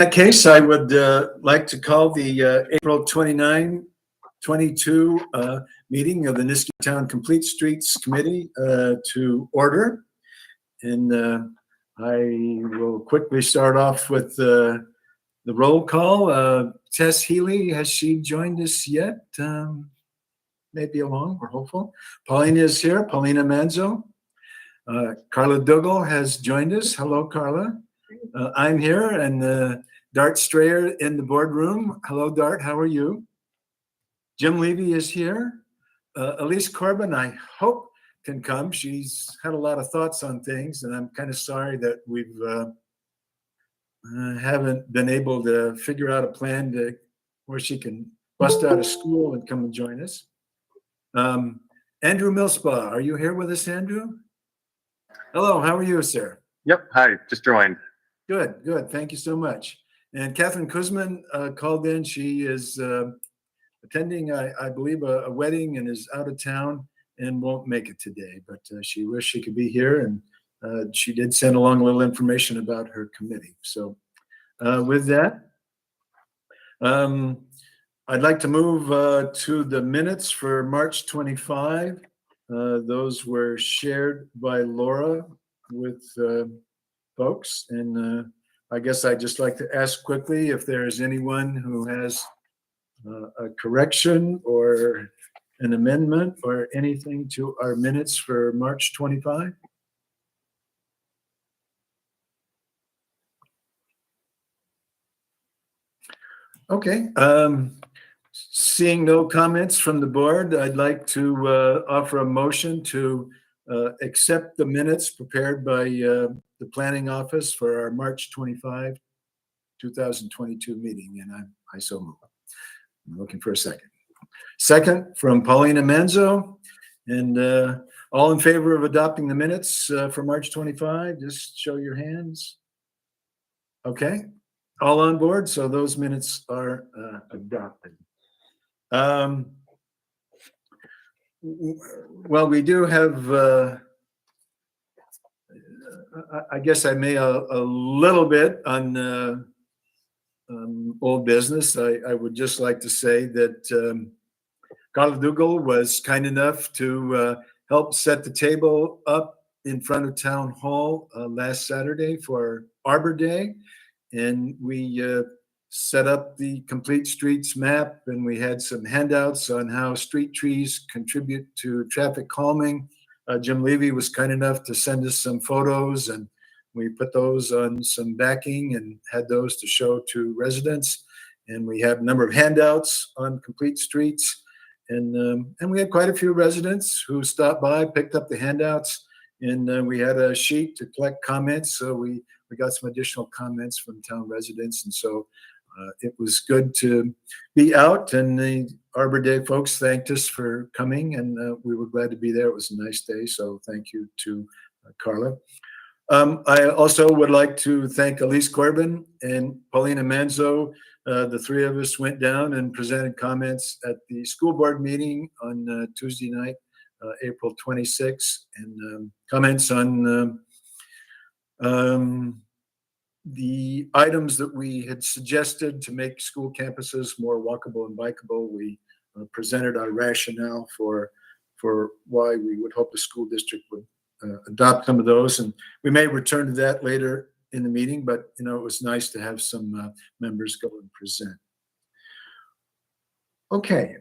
that case, I would like to call the April 29, 22 meeting of the Niski Town Complete Streets Committee to order. And I will quickly start off with the roll call. Tess Healy, has she joined us yet? Maybe along, we're hopeful. Paulina is here, Paulina Manzo. Carla Dougal has joined us. Hello, Carla. I'm here, and Dart Strayer in the boardroom. Hello, Dart, how are you? Jim Levy is here. Elise Corbin, I hope, can come. She's had a lot of thoughts on things, and I'm kind of sorry that we've haven't been able to figure out a plan to where she can bust out of school and come and join us. Andrew Millspaugh, are you here with us, Andrew? Hello, how are you, sir? Yep, hi, just joined. Good, good, thank you so much. And Catherine Kuzman called in. She is attending, I believe, a wedding and is out of town and won't make it today, but she wished she could be here, and she did send along a little information about her committee. So with that, I'd like to move to the minutes for March 25. Those were shared by Laura with folks, and I guess I'd just like to ask quickly if there is anyone who has a correction or an amendment or anything to our minutes for March 25. Okay. Seeing no comments from the board, I'd like to offer a motion to accept the minutes prepared by the planning office for our March 25, 2022 meeting, and I so move. I'm looking for a second. Second from Paulina Manzo, and all in favor of adopting the minutes for March 25, just show your hands. Okay, all on board, so those minutes are adopted. Well, we do have, I guess I may a little bit on old business. I would just like to say that Carla Dougal was kind enough to help set the table up in front of Town Hall last Saturday for Arbor Day. And we set up the Complete Streets map, and we had some handouts on how street trees contribute to traffic calming. Jim Levy was kind enough to send us some photos, and we put those on some backing and had those to show to residents. And we have a number of handouts on Complete Streets. And we had quite a few residents who stopped by, picked up the handouts, and we had a sheet to collect comments. So we got some additional comments from town residents. And so it was good to be out, and the Arbor Day folks thanked us for coming, and we were glad to be there. It was a nice day, so thank you to Carla. I also would like to thank Elise Corbin and Paulina Manzo. The three of us went down and presented comments at the school board meeting on Tuesday night, April 26, and comments on the items that we had suggested to make school campuses more walkable and bikeable. We presented our rationale for why we would hope the school district would adopt some of those, and we may return to that later in the meeting, but it was nice to have some members go and present. Okay.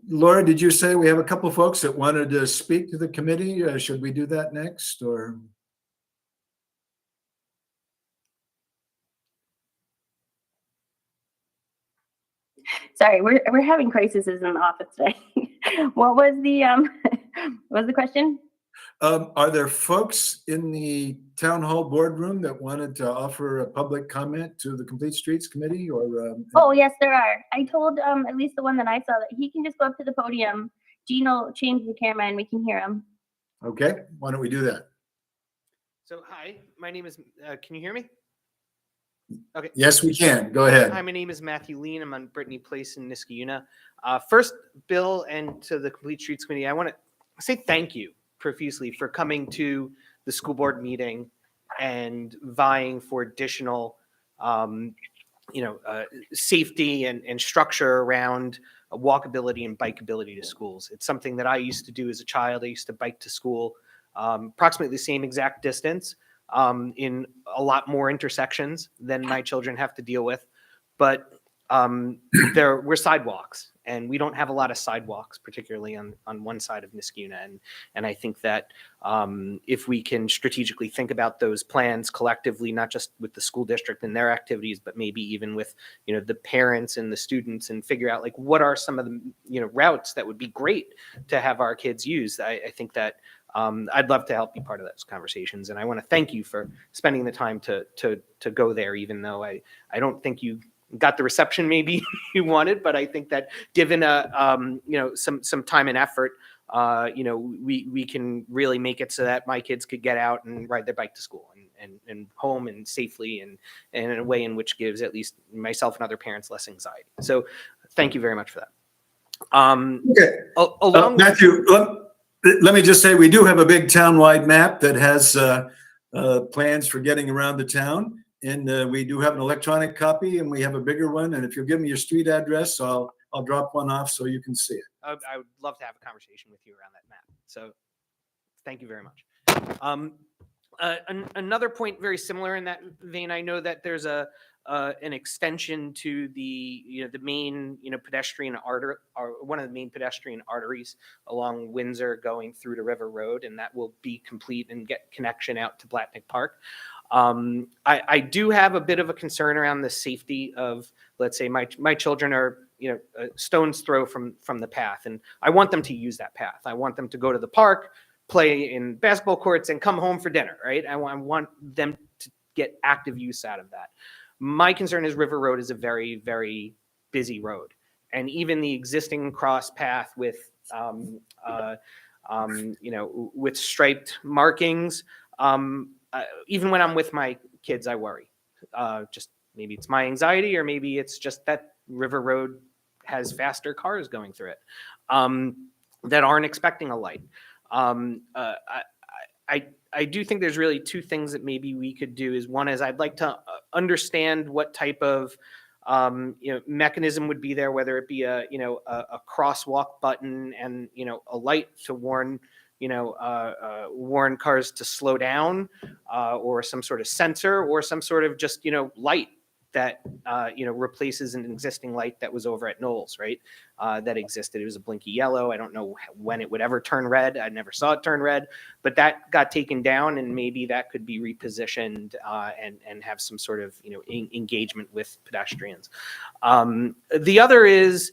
Laura, did you say we have a couple of folks that wanted to speak to the committee? Should we do that next, or? Sorry, we're having crises in the office today. What was the question? Are there folks in the town hall boardroom that wanted to offer a public comment to the Complete Streets Committee, or? Oh yes, there are. I told at least the one that I saw that he can just go up to the podium. Gino changed the camera and we can hear him. Okay, why don't we do that? So hi, my name is. Can you hear me? Okay. Yes, we can. Go ahead. Hi, my name is Matthew Lean. I'm on Brittany Place in Niskayuna. First, Bill, and to the Complete Streets Committee, I want to say thank you profusely for coming to the school board meeting and vying for additional, safety and structure around walkability and bikeability to schools. It's something that I used to do as a child. I used to bike to school approximately the same exact distance in a lot more intersections than my children have to deal with. But there were sidewalks, and we don't have a lot of sidewalks, particularly on one side of Niskayuna. And I think that if we can strategically think about those plans collectively, not just with the school district and their activities, but maybe even with, the parents and the students, and figure out like what are some of the, routes that would be great to have our kids use. I think that I'd love to help be part of those conversations. And I want to thank you for spending the time to go there, even though I don't think you got the reception maybe you wanted, but I think that given some time and effort, we can really make it so that my kids could get out and ride their bike to school and home and safely, and in a way in which gives at least myself and other parents less anxiety. So thank you very much for that. Okay. Matthew, let me just say, we do have a big town-wide map that has plans for getting around the town. And we do have an electronic copy, and we have a bigger one. And if you'll give me your street address, I'll drop one off so you can see it. I would love to have a conversation with you around that map. So thank you very much. Another point very similar in that vein, I know that there's an extension to the main pedestrian artery, or one of the main pedestrian arteries along Windsor going through to River Road, and that will be complete and get connection out to Blatnick Park. I do have a bit of a concern around the safety of, let's say, my children are a stone's throw from the path, and I want them to use that path. I want them to go to the park, play in basketball courts, and come home for dinner, right? I want them to get active use out of that. My concern is River Road is a very, very busy road, and even the existing cross path with with striped markings. Even when I'm with my kids, I worry. Just maybe it's my anxiety, or maybe it's just that River Road has faster cars going through it that aren't expecting a light. I do think there's really two things that maybe we could do. Is one is I'd like to understand what type of mechanism would be there, whether it be a crosswalk button and a light to warn warn cars to slow down, or some sort of sensor, or some sort of just light that replaces an existing light that was over at Knowles, right? That existed. It was a blinky yellow. I don't know when it would ever turn red. I never saw it turn red, but that got taken down, and maybe that could be repositioned and have some sort of engagement with pedestrians. The other is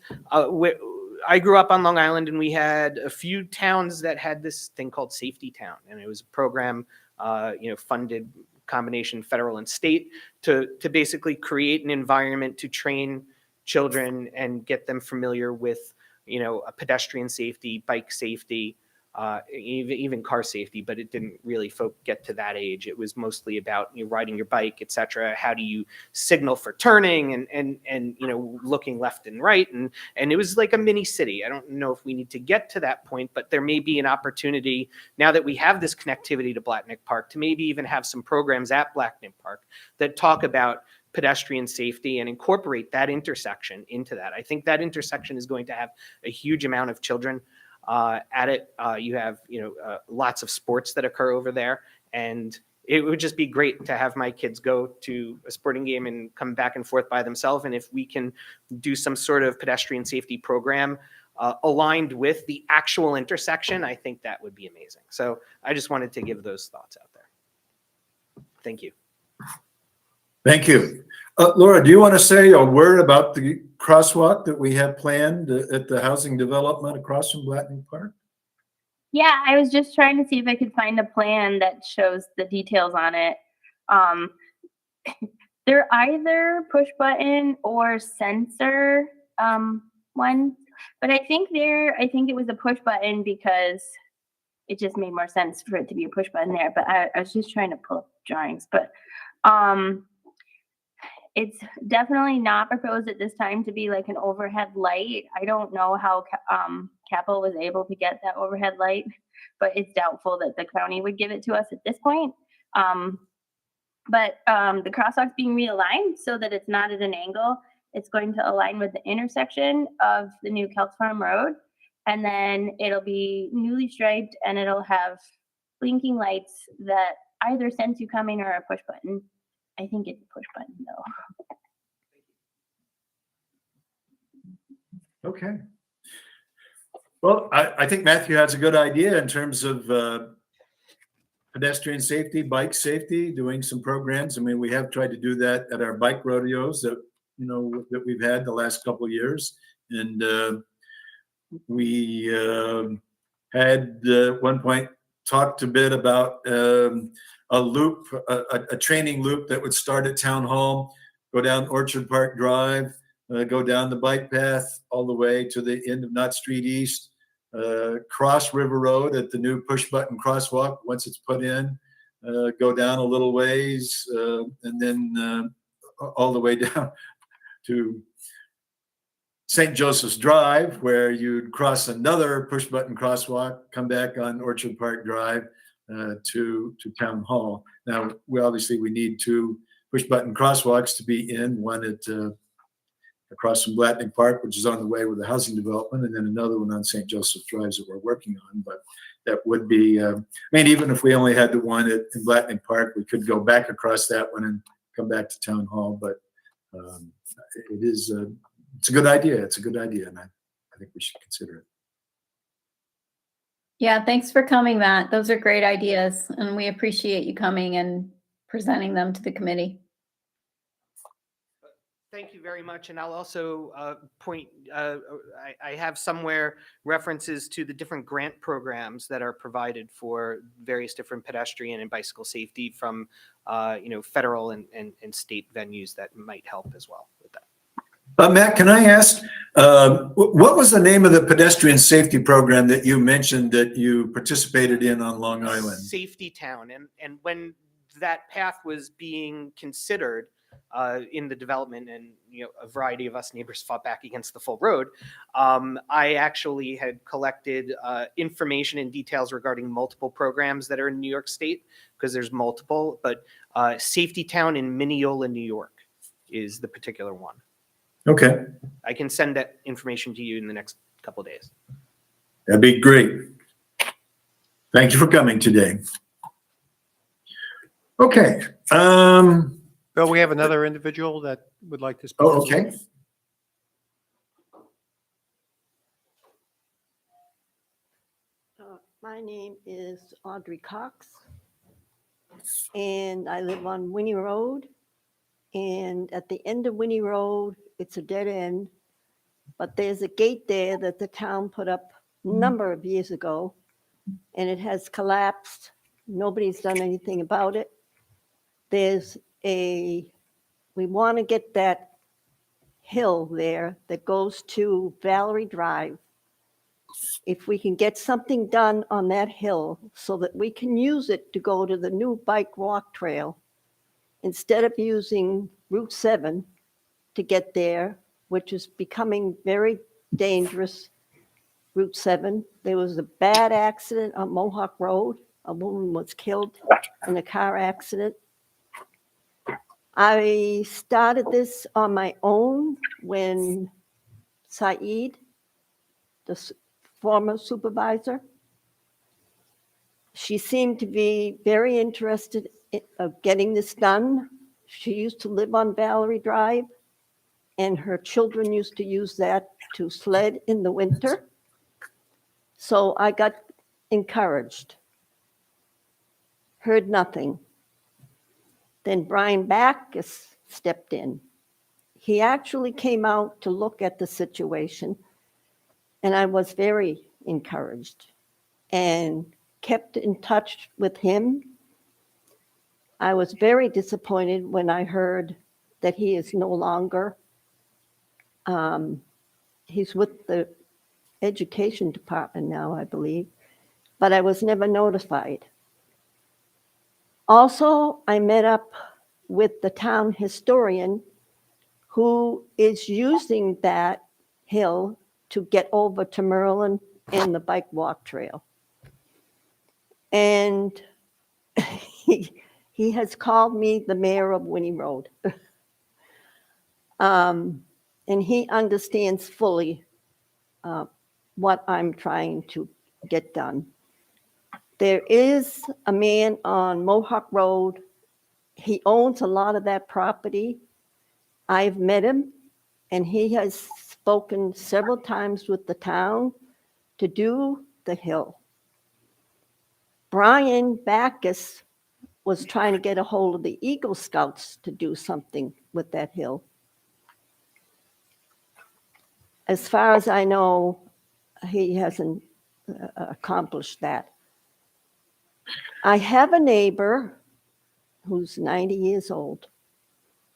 I grew up on Long Island, and we had a few towns that had this thing called Safety Town, and it was a program funded combination federal and state to basically create an environment to train children and get them familiar with a pedestrian safety, bike safety, even car safety, but it didn't really get to that age. It was mostly about riding your bike, etc. How do you signal for turning and looking left and right, and it was like a mini city. I don't know if we need to get to that point, but there may be an opportunity now that we have this connectivity to Blatnick Park to maybe even have some programs at Blatnick Park that talk about pedestrian safety and incorporate that intersection into that. I think that intersection is going to have a huge amount of children at it. You have lots of sports that occur over there, and it would just be great to have my kids go to a sporting game and come back and forth by themselves. And if we can do some sort of pedestrian safety program aligned with the actual intersection, I think that would be amazing. So I just wanted to give those thoughts out there. Thank you. Thank you. Laura, do you want to say a word about the crosswalk that we have planned at the housing development across from Blatnick Park? Yeah, I was just trying to see if I could find a plan that shows the details on it. They're either push button or sensor ones, but I think it was a push button because it just made more sense for it to be a push button there. But I was just trying to pull up drawings, but it's definitely not proposed at this time to be like an overhead light. I don't know how Capitol was able to get that overhead light, but it's doubtful that the county would give it to us at this point. but the crosswalk's being realigned so that it's not at an angle. It's going to align with the intersection of the new Kelts Farm Road, and then it'll be newly striped, and it'll have blinking lights that either sense you coming or a push button. I think it's a push button though. Okay. Well, I think Matthew has a good idea in terms of pedestrian safety, bike safety, doing some programs. I mean, we have tried to do that at our bike rodeos that, that we've had the last couple of years. And we had at one point talked a bit about a loop, a training loop that would start at Town Hall, go down Orchard Park Drive, go down the bike path all the way to the end of Knott Street East, cross River Road at the new push button crosswalk once it's put in, go down a little ways, and then all the way down to St. Joseph's Drive, where you'd cross another push button crosswalk, come back on Orchard Park Drive to Town Hall. Now, we need 2 push button crosswalks to be in, one at across from Blatnick Park, which is on the way with the housing development, and then another one on St. Joseph's Drive that we're working on. But that would be, even if we only had the one in Blatnick Park, we could go back across that one and come back to Town Hall. But it's a good idea. It's a good idea, and I think we should consider it. Yeah, thanks for coming, Matt. Those are great ideas, and we appreciate you coming and presenting them to the committee. Thank you very much. And I'll also point, I have somewhere references to the different grant programs that are provided for various different pedestrian and bicycle safety from, federal and state venues that might help as well with that. Matt, can I ask, what was the name of the pedestrian safety program that you mentioned that you participated in on Long Island? Safety Town. And when that path was being considered, in the development, and a variety of us neighbors fought back against the full road, I actually had collected information and details regarding multiple programs that are in New York State, because there's multiple, but Safety Town in Mineola, New York is the particular one. Okay. I can send that information to you in the next couple of days. That'd be great. Thank you for coming today. Okay. Bill, we have another individual that would like to speak. Oh, okay. My name is Audrey Cox, and I live on Winnie Road. And at the end of Winnie Road, it's a dead end, but there's a gate there that the town put up a number of years ago, and it has collapsed. Nobody's done anything about it. We want to get that hill there that goes to Valerie Drive. If we can get something done on that hill so that we can use it to go to the new bike walk trail, instead of using Route 7 to get there, which is becoming very dangerous, Route 7. There was a bad accident on Mohawk Road. A woman was killed in a car accident. I started this on my own when Saeed, the former supervisor, she seemed to be very interested in getting this done. She used to live on Valerie Drive, and her children used to use that to sled in the winter. So I got encouraged. Heard nothing. Then Brian Backus stepped in. He actually came out to look at the situation, and I was very encouraged and kept in touch with him. I was very disappointed when I heard that he is no longer, he's with the education department now, I believe, but I was never notified. Also, I met up with the town historian who is using that hill to get over to Merlin and the bike walk trail. And He has called me the mayor of Winnie Road. And he understands fully what I'm trying to get done. There is a man on Mohawk Road. He owns a lot of that property. I've met him, and he has spoken several times with the town to do the hill. Brian Backus was trying to get a hold of the Eagle Scouts to do something with that hill. As far as I know, he hasn't accomplished that. I have a neighbor who's 90 years old.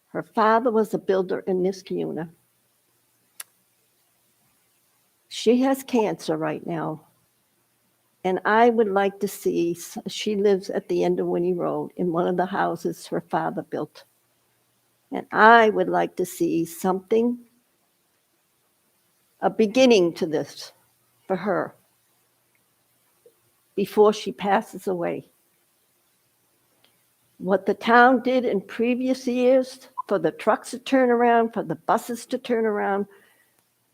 Her father was a builder in Niskayuna. She has cancer right now. And I would like to see, she lives at the end of Winnie Road in one of the houses her father built. And I would like to see something, a beginning to this for her before she passes away. What the town did in previous years for the trucks to turn around, for the buses to turn around,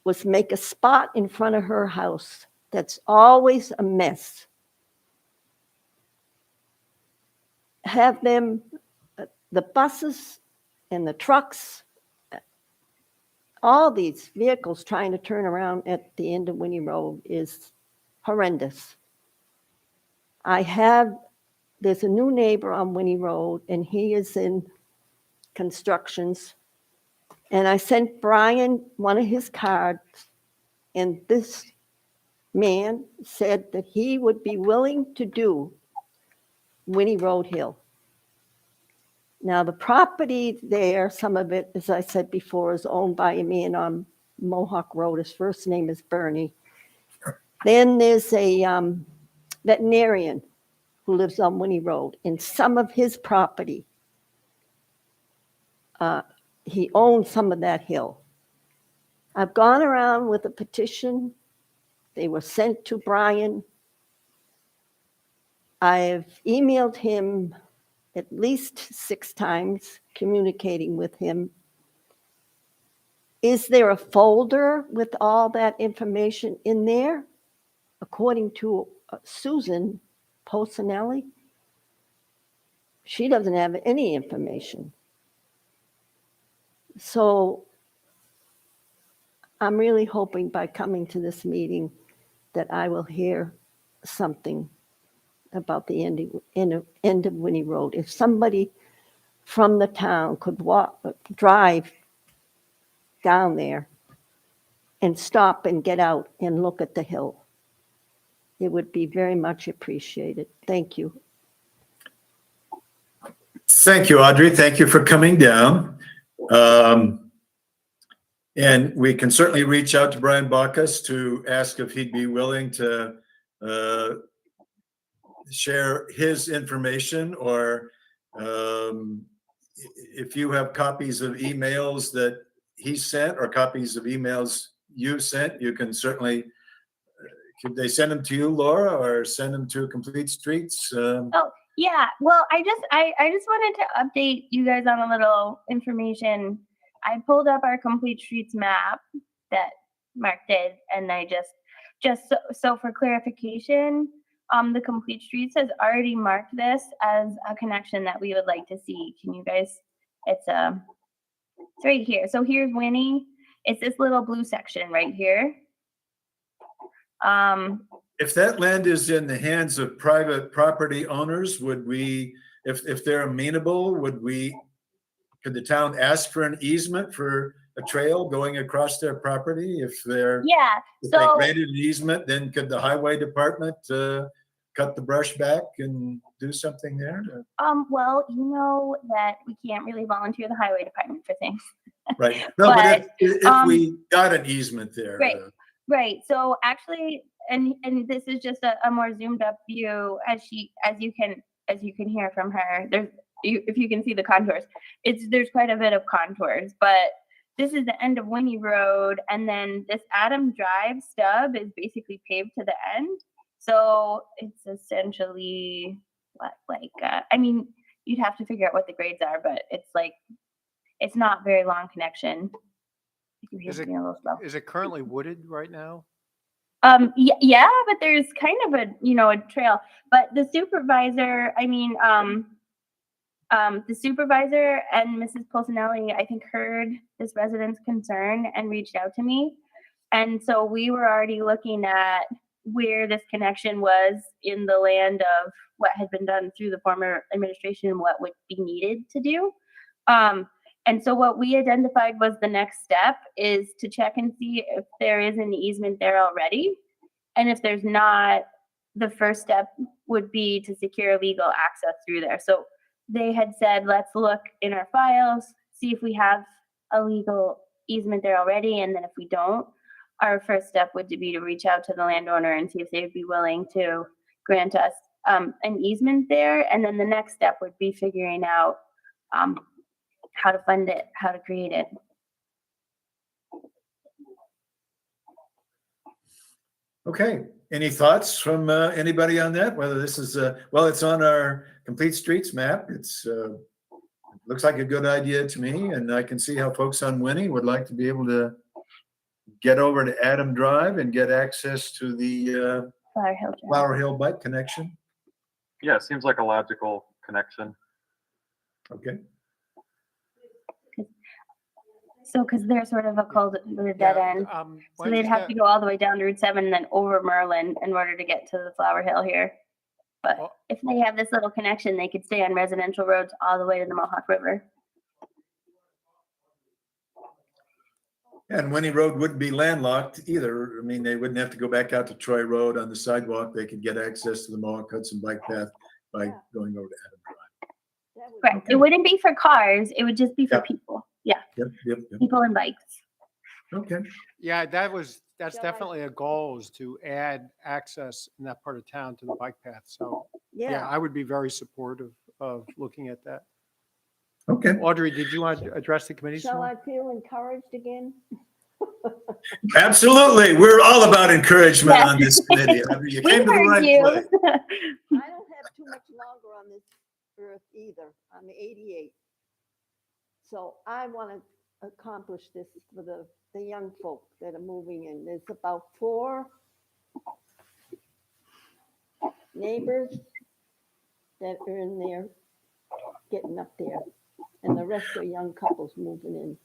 was make a spot in front of her house that's always a mess. Have them, the buses and the trucks, all these vehicles trying to turn around at the end of Winnie Road is horrendous. There's a new neighbor on Winnie Road, and he is in constructions. And I sent Brian one of his cards, and this man said that he would be willing to do Winnie Road Hill. Now, the property there, some of it, as I said before, is owned by a man on Mohawk Road. His first name is Bernie. Then there's a veterinarian who lives on Winnie Road, and some of his property, he owns some of that hill. I've gone around with a petition. They were sent to Brian. I've emailed him at least 6 times, communicating with him. Is there a folder with all that information in there? According to Susan Posinelli, she doesn't have any information. So I'm really hoping by coming to this meeting that I will hear something about the end of Winnie Road. If somebody from the town could drive down there and stop and get out and look at the hill, it would be very much appreciated. Thank you. Thank you, Audrey. Thank you for coming down. And we can certainly reach out to Brian Bacchus to ask if he'd be willing to share his information, or if you have copies of emails that he sent or copies of emails you sent, you can certainly, could they send them to you, Laura, or send them to Complete Streets? Yeah, well, I just wanted to update you guys on a little information. I pulled up our Complete Streets map that Mark did, and I just so for clarification, the Complete Streets has already marked this as a connection that we would like to see. Can you guys? It's right here. So here's Winnie. It's this little blue section right here. If that land is in the hands of private property owners, would we, if they're amenable, could the town ask for an easement for a trail going across their property? If they granted an easement, then could the highway department cut the brush back and do something there? Well, you know that we can't really volunteer the highway department for things. Right. No, but if we got an easement there. Right. So actually, and this is just a more zoomed up view, as you can hear from her. If you can see the contours, there's quite a bit of contours, but this is the end of Winnie Road, and then this Adam Drive stub is basically paved to the end. So it's essentially I mean, you'd have to figure out what the grades are, but it's like, it's not very long connection. Is it- A little slow. Is it currently wooded right now? Yeah, but there's kind of a, a trail, but the supervisor, the supervisor and Mrs. Pulsinelli, I think, heard this resident's concern and reached out to me. And so we were already looking at where this connection was in the land of what had been done through the former administration and what would be needed to do. And so what we identified was the next step is to check and see if there is an easement there already. And if there's not, the first step would be to secure legal access through there. So they had said, let's look in our files, see if we have a legal easement there already. And then if we don't, our first step would be to reach out to the landowner and see if they'd be willing to grant us an easement there. And then the next step would be figuring out how to fund it, how to create it. Okay, any thoughts from anybody on that? Whether this is, well, it's on our Complete Streets map. It's looks like a good idea to me, and I can see how folks on Winnie would like to be able to get over to Adam Drive and get access to the Flower Hill Drive. Flower Hill bike connection. Yeah, it seems like a logical connection. Okay. So, because they're sort of a dead end. So they'd have to go all the way down to Route 7 and then over Merlin in order to get to the Flower Hill here. But Well- if they have this little connection, they could stay on residential roads all the way to the Mohawk River. And Winnie Road wouldn't be landlocked either. I mean, they wouldn't have to go back out to Troy Road on the sidewalk. They could get access to the Mohawk Hudson bike path by Yeah. going over to Adam Drive. That would- Correct. It wouldn't be for cars. It would just be for Yeah. people. Yeah, Yep. people and bikes. Okay. Yeah, that's Shall I- definitely a goal, is to add access in that part of town to the bike path. So, yeah, Yeah, I would be very supportive of looking at that. Okay. Audrey, did you want to address the committee? shall I feel encouraged again? Absolutely. We're all about encouragement on this committee. I mean, you We came to the heard right you. place. I don't have too much longer on this earth either. I'm 88. So I want to accomplish this for the young folk that are moving in. There's about 4 neighbors that are in there, getting up there. And the rest are young couples moving in.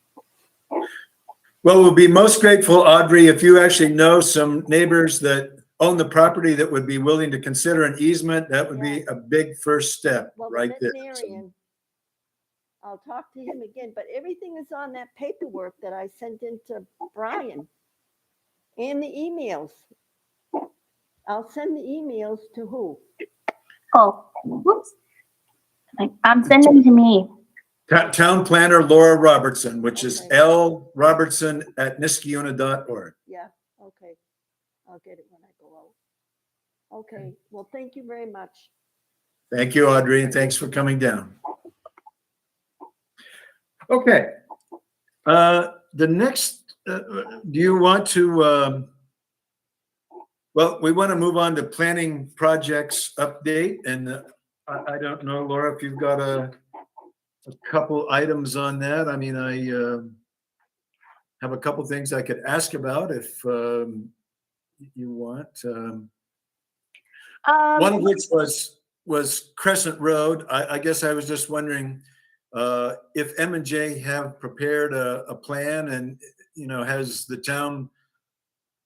Well, we'll be most grateful, Audrey, if you actually know some neighbors that own the property that would be willing to consider an easement. That would be a big first step Well, the right there. veterinarian, I'll talk to him again, but everything is on that paperwork that I sent in to Brian and the emails. I'll send the emails to who? Oh, whoops. I'm sending to me. Town planner Laura Robertson, which is Okay. lrobertson@niskayuna.org. Yeah, okay. I'll get it when I go out. Okay, well, thank you very much. Thank you, Audrey, and thanks for coming down. Okay. The next, do you want to, well, we want to move on to planning projects update, and I don't know, Laura, if you've got a couple items on that. I mean, I have a couple things I could ask about if you want. One of which was Crescent Road. I guess I was just wondering if M&J have prepared a plan, and has the town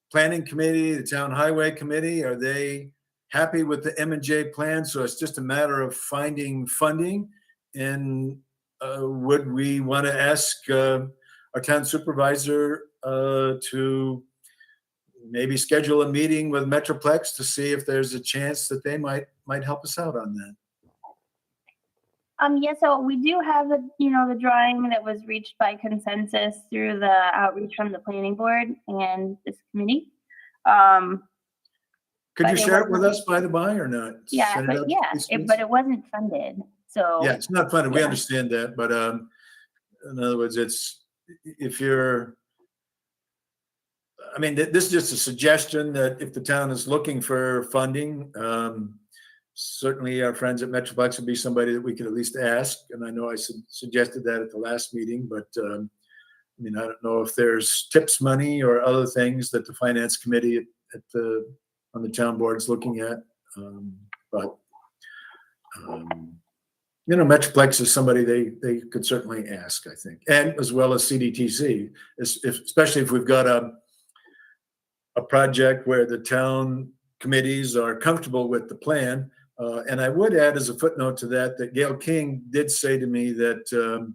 planning committee, the town highway committee, are they happy with the M&J plan? So it's just a matter of finding funding. And would we want to ask our town supervisor to maybe schedule a meeting with Metroplex to see if there's a chance that they might help us out on that? Yeah, so we do have the drawing that was reached by consensus through the outreach from the planning board and this committee. Could But you it share it with wasn't- us by the by or not? Yeah, Send it but out, yeah, please? but it wasn't funded. So Yeah, it's not funded. We Yeah. understand that, but in other words, if you're, I mean, this is just a suggestion that if the town is looking for funding, certainly our friends at Metroplex would be somebody that we could at least ask. And I know I suggested that at the last meeting, but I mean, I don't know if there's tips money or other things that the finance committee on the town board's looking at. But Metroplex is somebody they could certainly ask, I think, and as well as CDTC, especially if we've got a project where the town committees are comfortable with the plan. And I would add as a footnote to that Gail King did say to me that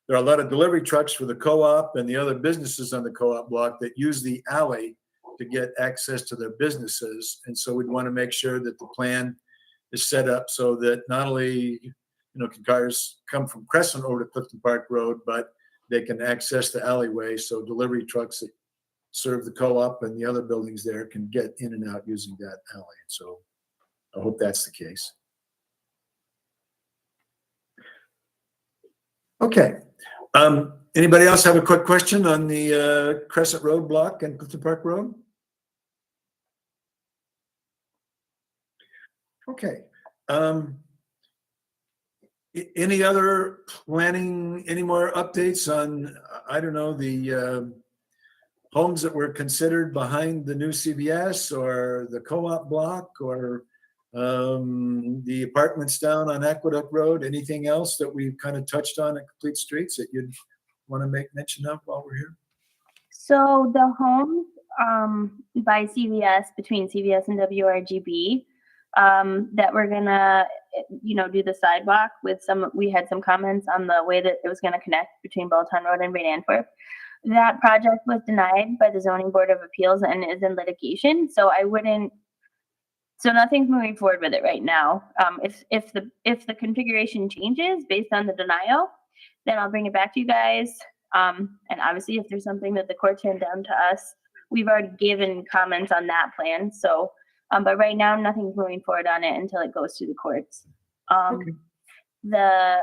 there are a lot of delivery trucks for the co-op and the other businesses on the co-op block that use the alley to get access to their businesses. And so we'd want to make sure that the plan is set up so that not only can cars come from Crescent over to Clifton Park Road, but they can access the alleyway so delivery trucks that serve the co-op and the other buildings there can get in and out using that alley. So I hope that's the case. Okay. Anybody else have a quick question on the Crescent Road block and Clifton Park Road? Okay. Any other planning, any more updates on, I don't know, the homes that were considered behind the new CVS or the co-op block or the apartments down on Aqueduct Road? Anything else that we've kind of touched on at Complete Streets that you'd want to make mention of while we're here? So the homes by CVS, between CVS and WRGB, that we're gonna, do the sidewalk with we had some comments on the way that it was gonna connect between Belltown Road and Great Antwerp. That project was denied by the Zoning Board of Appeals and is in litigation. So nothing's moving forward with it right now. If the configuration changes based on the denial, then I'll bring it back to you guys. And obviously, if there's something that the court turned down to us, we've already given comments on that plan. So, but right now, nothing's moving forward on it until it goes through the courts. Okay. The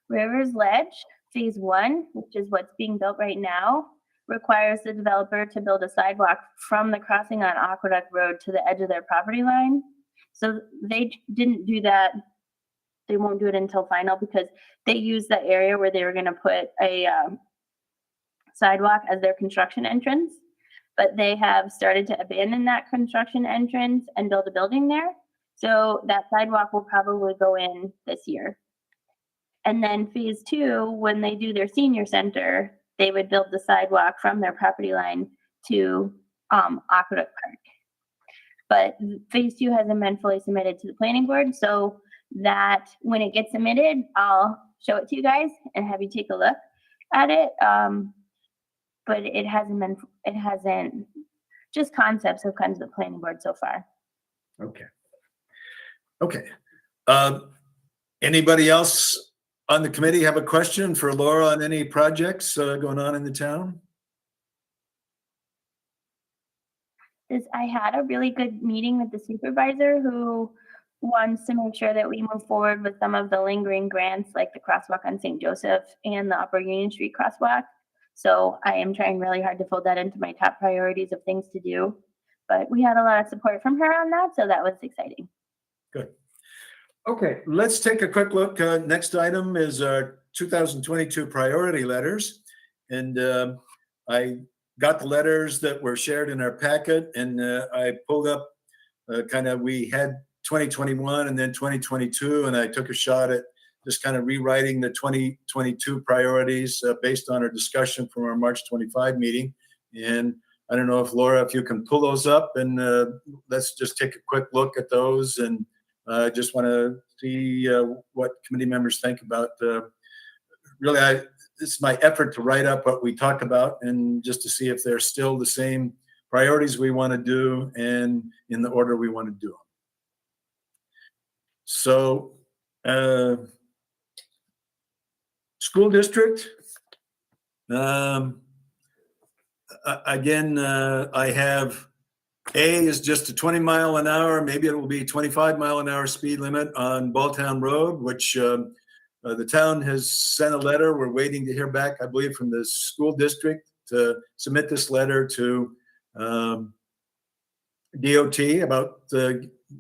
Rivers Ledge Phase 1, which is what's being built right now, requires the developer to build a sidewalk from the crossing on Aqueduct Road to the edge of their property line. So they didn't do that. They won't do it until final because they used the area where they were going to put a sidewalk as their construction entrance, but they have started to abandon that construction entrance and build a building there. So that sidewalk will probably go in this year. And then Phase 2, when they do their senior center, they would build the sidewalk from their property line to Aqueduct Park. But Phase 2 hasn't been fully submitted to the planning board, so that when it gets submitted, I'll show it to you guys and have you take a look at it. But it hasn't, just concepts have come to the planning board so far. Okay. Anybody else on the committee have a question for Laura on any projects going on in the town? I had a really good meeting with the supervisor who wants to make sure that we move forward with some of the lingering grants like the crosswalk on St. Joseph and the Upper Union Street crosswalk. So I am trying really hard to fold that into my top priorities of things to do. But we had a lot of support from her on that, so that was exciting. Good. Okay, let's take a quick look. Next item is our 2022 priority letters. And I got the letters that were shared in our packet, and I pulled up we had 2021 and then 2022, and I took a shot at just kind of rewriting the 2022 priorities based on our discussion from our March 25 meeting. And I don't know if Laura, if you can pull those up, and let's just take a quick look at those. And I just want to see what committee members think about. Really, this is my effort to write up what we talked about, and just to see if they're still the same priorities we want to do and in the order we want to do them. So, school district. Again, I have A is just a 20-mile-an-hour, maybe it will be 25-mile-an-hour speed limit on Balltown Road, which the town has sent a letter. We're waiting to hear back, I believe, from the school district to submit this letter to DOT about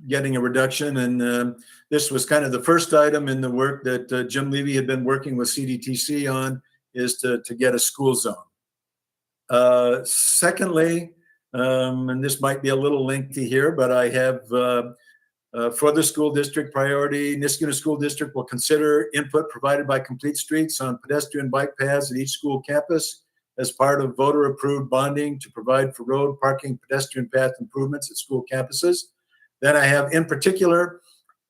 getting a reduction. And this was kind of the first item in the work that Jim Levy had been working with CDTC on, is to get a school zone. Secondly, and this might be a little lengthy here, but I have for the school district priority, Niskuna School District will consider input provided by Complete Streets on pedestrian bike paths at each school campus as part of voter-approved bonding to provide for road, parking, pedestrian path improvements at school campuses. Then I have, in particular,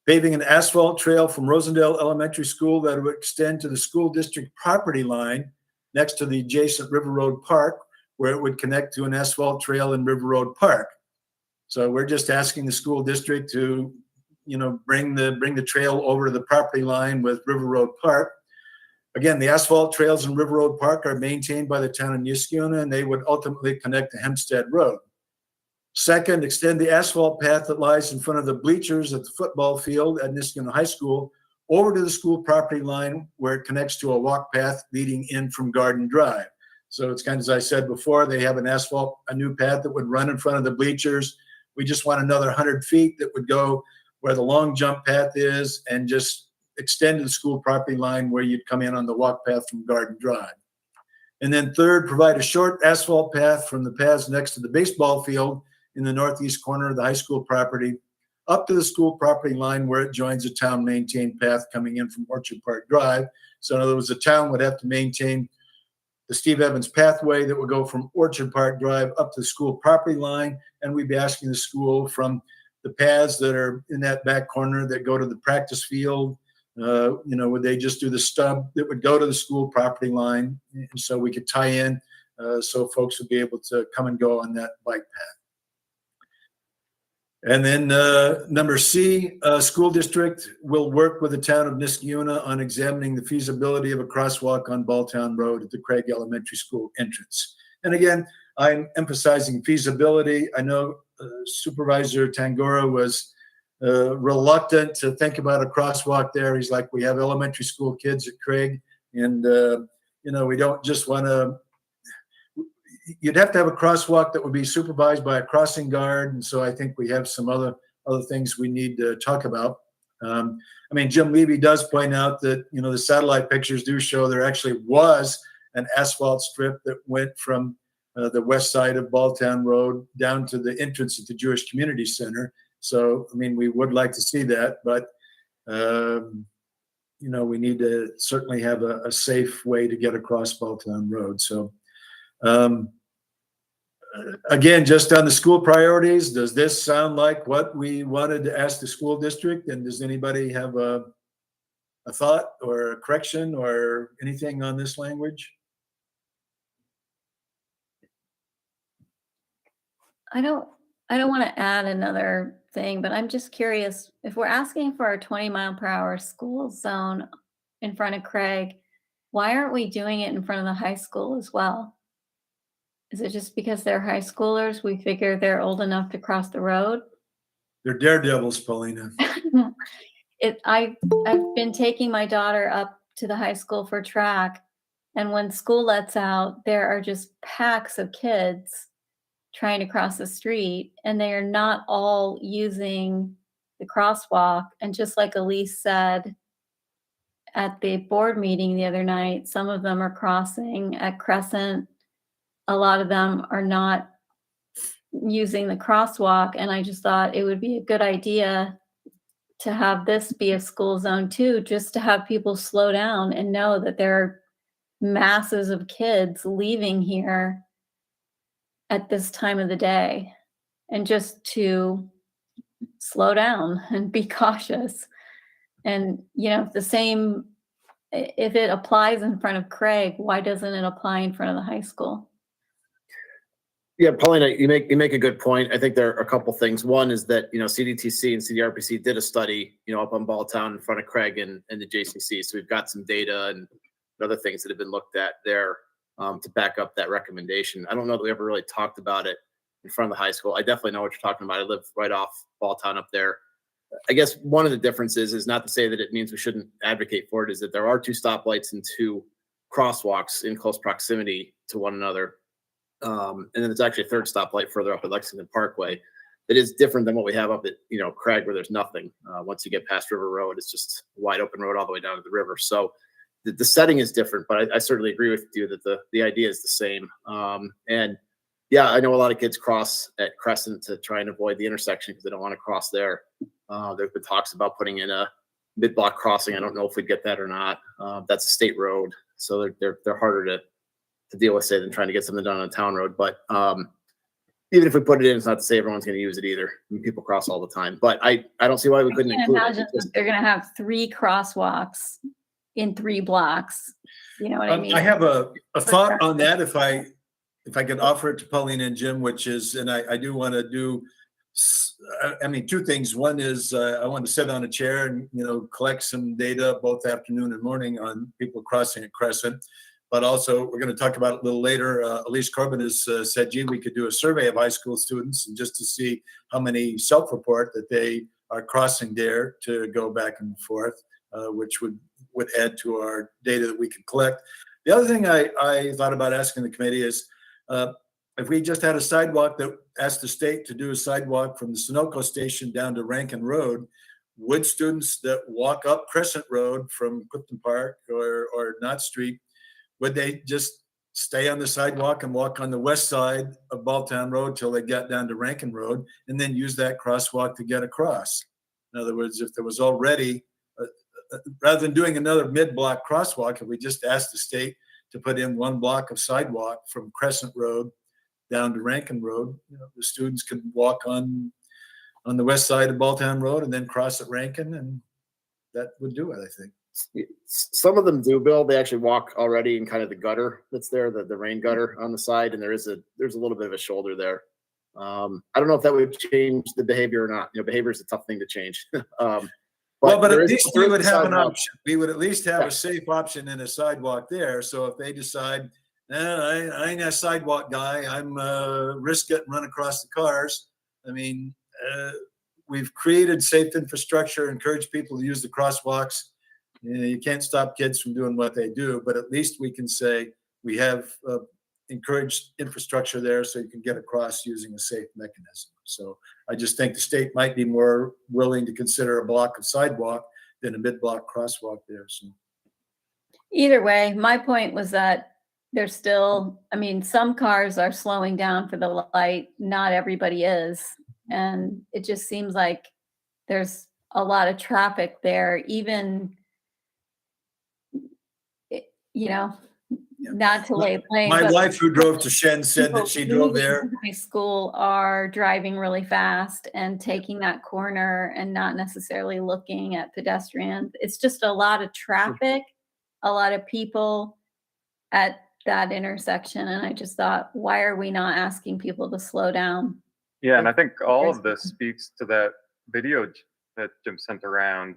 paving an asphalt trail from Rosendale Elementary School that would extend to the school district property line next to the adjacent River Road Park, where it would connect to an asphalt trail in River Road Park. So we're just asking the school district to, bring the trail over to the property line with River Road Park. Again, the asphalt trails in River Road Park are maintained by the town of Niskuna, and they would ultimately connect to Hempstead Road. Second, extend the asphalt path that lies in front of the bleachers at the football field at Niskuna High School over to the school property line, where it connects to a walk path leading in from Garden Drive. So it's kind of, as I said before, they have a new path that would run in front of the bleachers. We just want another 100 feet that would go where the long jump path is and just extend to the school property line where you'd come in on the walk path from Garden Drive. And then third, provide a short asphalt path from the paths next to the baseball field in the northeast corner of the high school property up to the school property line where it joins a town maintained path coming in from Orchard Park Drive. So in other words, the town would have to maintain the Steve Evans pathway that would go from Orchard Park Drive up to the school property line. And we'd be asking the school from the paths that are in that back corner that go to the practice field, would they just do the stub that would go to the school property line? And so we could tie in so folks would be able to come and go on that bike path. And then number C, school district will work with the town of Niskuna on examining the feasibility of a crosswalk on Balltown Road at the Craig Elementary School entrance. And again, I'm emphasizing feasibility. I know Supervisor Tangora was reluctant to think about a crosswalk there. He's like, we have elementary school kids at Craig, and we don't just want to. You'd have to have a crosswalk that would be supervised by a crossing guard, and so I think we have some other things we need to talk about. Jim Levy does point out that the satellite pictures do show there actually was an asphalt strip that went from the west side of Balltown Road down to the entrance at the Jewish Community Center. So we would like to see that, but we need to certainly have a safe way to get across Balltown Road. So. Again, just on the school priorities, does this sound like what we wanted to ask the school district? And does anybody have a thought or a correction or anything on this language? I don't want to add another thing, but I'm just curious, if we're asking for a 20-mile-per-hour school zone in front of Craig, why aren't we doing it in front of the high school as well? Is it just because they're high schoolers? We figure they're old enough to cross the road? They're daredevils, Paulina. I've been taking my daughter up to the high school for track, and when school lets out, there are just packs of kids trying to cross the street, and they are not all using the crosswalk. And just like Elise said at the board meeting the other night, some of them are crossing at Crescent. A lot of them are not using the crosswalk. And I just thought it would be a good idea to have this be a school zone too, just to have people slow down and know that there are masses of kids leaving here at this time of the day, and just to slow down and be cautious. And, if it applies in front of Craig, why doesn't it apply in front of the high school? Yeah, Paulina, you make a good point. I think there are a couple things. One is that, CDTC and CDRPC did a study, up on Balltown in front of Craig and the JCC. So we've got some data and other things that have been looked at there to back up that recommendation. I don't know that we ever really talked about it in front of the high school. I definitely know what you're talking about. I live right off Balltown up there. I guess one of the differences is not to say that it means we shouldn't advocate for it, is that there are 2 stoplights and 2 crosswalks in close proximity to one another. And then there's actually a 3rd stoplight further up at Lexington Parkway. that is different than what we have up at, Craig, where there's nothing. Once you get past River Road, it's just a wide open road all the way down to the river. So the setting is different, but I certainly agree with you that the idea is the same. And yeah, I know a lot of kids cross at Crescent to try and avoid the intersection because they don't want to cross there. There's been talks about putting in a mid-block crossing. I don't know if we'd get that or not. That's a state road, so they're harder to deal with, say, than trying to get something done on a town road. But even if we put it in, it's not to say everyone's going to use it either. I mean, people cross all the time, but I don't see why we couldn't I can't include imagine it. Just- they're going to have 3 crosswalks in 3 blocks. You know what I mean? I have a thought on that if I could offer it to Pauline and Jim, which is, and I do want to do, 2 things. One is I want to sit on a chair and, collect some data both afternoon and morning on people crossing at Crescent. But also, we're going to talk about it a little later. Elise Corbin has said, gee, we could do a survey of high school students and just to see how many self-report that they are crossing there to go back and forth, which would add to our data that we could collect. The other thing I thought about asking the committee is, if we just had a sidewalk that asked the state to do a sidewalk from the Sunoco station down to Rankin Road, would students that walk up Crescent Road from Clifton Park or Knott Street, would they just stay on the sidewalk and walk on the west side of Balltown Road till they got down to Rankin Road and then use that crosswalk to get across? In other words, if there was already, rather than doing another mid-block crosswalk, if we just asked the state to put in 1 block of sidewalk from Crescent Road down to Rankin Road, the students could walk on the west side of Balltown Road and then cross at Rankin, and that would do it, I think. Some of them do, Bill. They actually walk already in kind of the gutter that's there, the rain gutter on the side, and there's a little bit of a shoulder there. I don't know if that would change the behavior or not. Behavior is a tough thing to change. But there at is- least there we is would a have an sidewalk. option. We would at least have Yeah. a safe option in a sidewalk there. So if they decide, I ain't a sidewalk guy, I'm risk getting run across the cars. We've created safe infrastructure, encourage people to use the crosswalks. You can't stop kids from doing what they do, but at least we can say we have encouraged infrastructure there so you can get across using a safe mechanism. So I just think the state might be more willing to consider a block of sidewalk than a mid-block crosswalk there. So Either way, my point was that there's still, some cars are slowing down for the light. Not everybody is. And it just seems like there's a lot of traffic there, even, not to lay blame. my but wife who drove to Shen said that she drove people there. leaving high school are driving really fast and taking that corner and not necessarily looking at pedestrians. It's just a lot of traffic, a lot of people at that intersection. And I just thought, why are we not asking people to slow down? Yeah, and I think all of this speaks to that video that Jim sent around.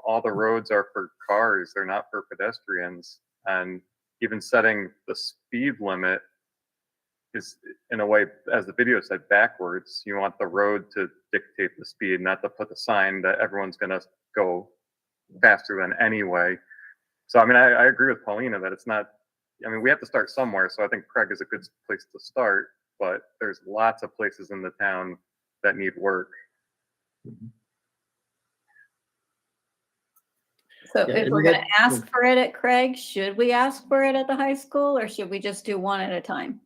All the roads are for cars, they're not for pedestrians. And even setting the speed limit is, in a way, as the video said, backwards. You want the road to dictate the speed, not to put the sign that everyone's going to go faster than anyway. So, I agree with Paulina that it's not, we have to start somewhere. So I think Craig is a good place to start, but there's lots of places in the town that need work. So Yeah, if and we're we going had- to ask for it at Craig, should we ask for it at the high school or should we just do one at a time?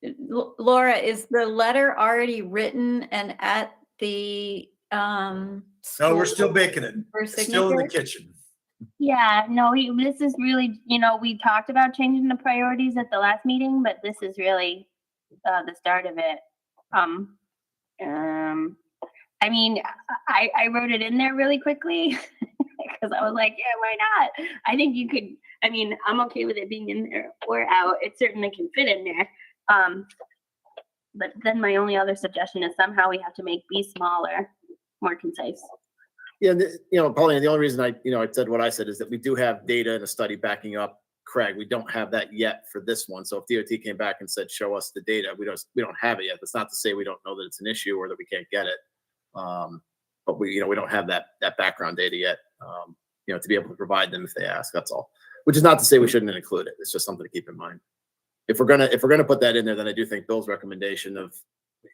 Laura, is the letter already written and at the No, we're still baking it. for It's still in the signature? kitchen. Yeah, no, this is really, we talked about changing the priorities at the last meeting, but this is really the start of it. I wrote it in there really quickly because I was like, yeah, why not? I think you could, I'm okay with it being in there or out. It certainly can fit in there. But then my only other suggestion is somehow we have to make B smaller, more concise. Yeah, Pauline, the only reason I said what I said is that we do have data and a study backing up Craig. We don't have that yet for this one. So if DOT came back and said, show us the data, we don't have it yet. That's not to say we don't know that it's an issue or that we can't get it. But we don't have that background data yet, to be able to provide them if they ask. That's all. Which is not to say we shouldn't include it. It's just something to keep in mind. if we're gonna put that in there, then I do think Bill's recommendation of,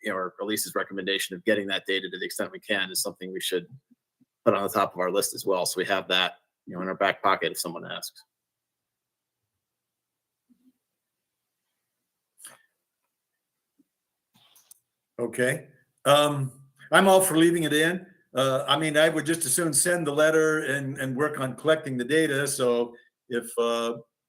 or Elise's recommendation of getting that data to the extent we can is something we should put on the top of our list as well. So we have that, in our back pocket if someone asks. Okay. I'm all for leaving it in. I mean, I would just as soon send the letter and work on collecting the data. So if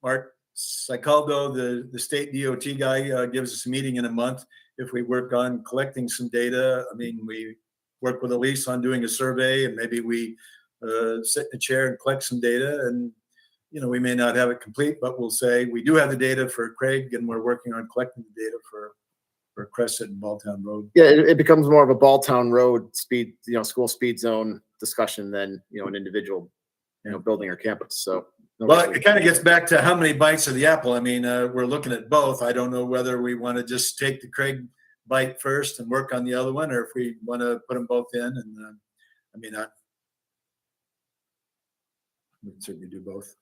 Mark Sicaldo, the state DOT guy, gives us a meeting in a month, if we work on collecting some data, I mean, we work with Elise on doing a survey, and maybe we sit in a chair and collect some data. And, we may not have it complete, but we'll say we do have the data for Craig, and we're working on collecting the data for Crescent and Balltown Road. Yeah, it becomes more of a Balltown Road speed, school speed zone discussion than, an individual, building or campus. So. Well, it kind of gets back to how many bites of the apple. I mean, we're looking at both. I don't know whether we want to just take the Craig bite first and work on the other one, or if we want to put them both in. And we can certainly do both.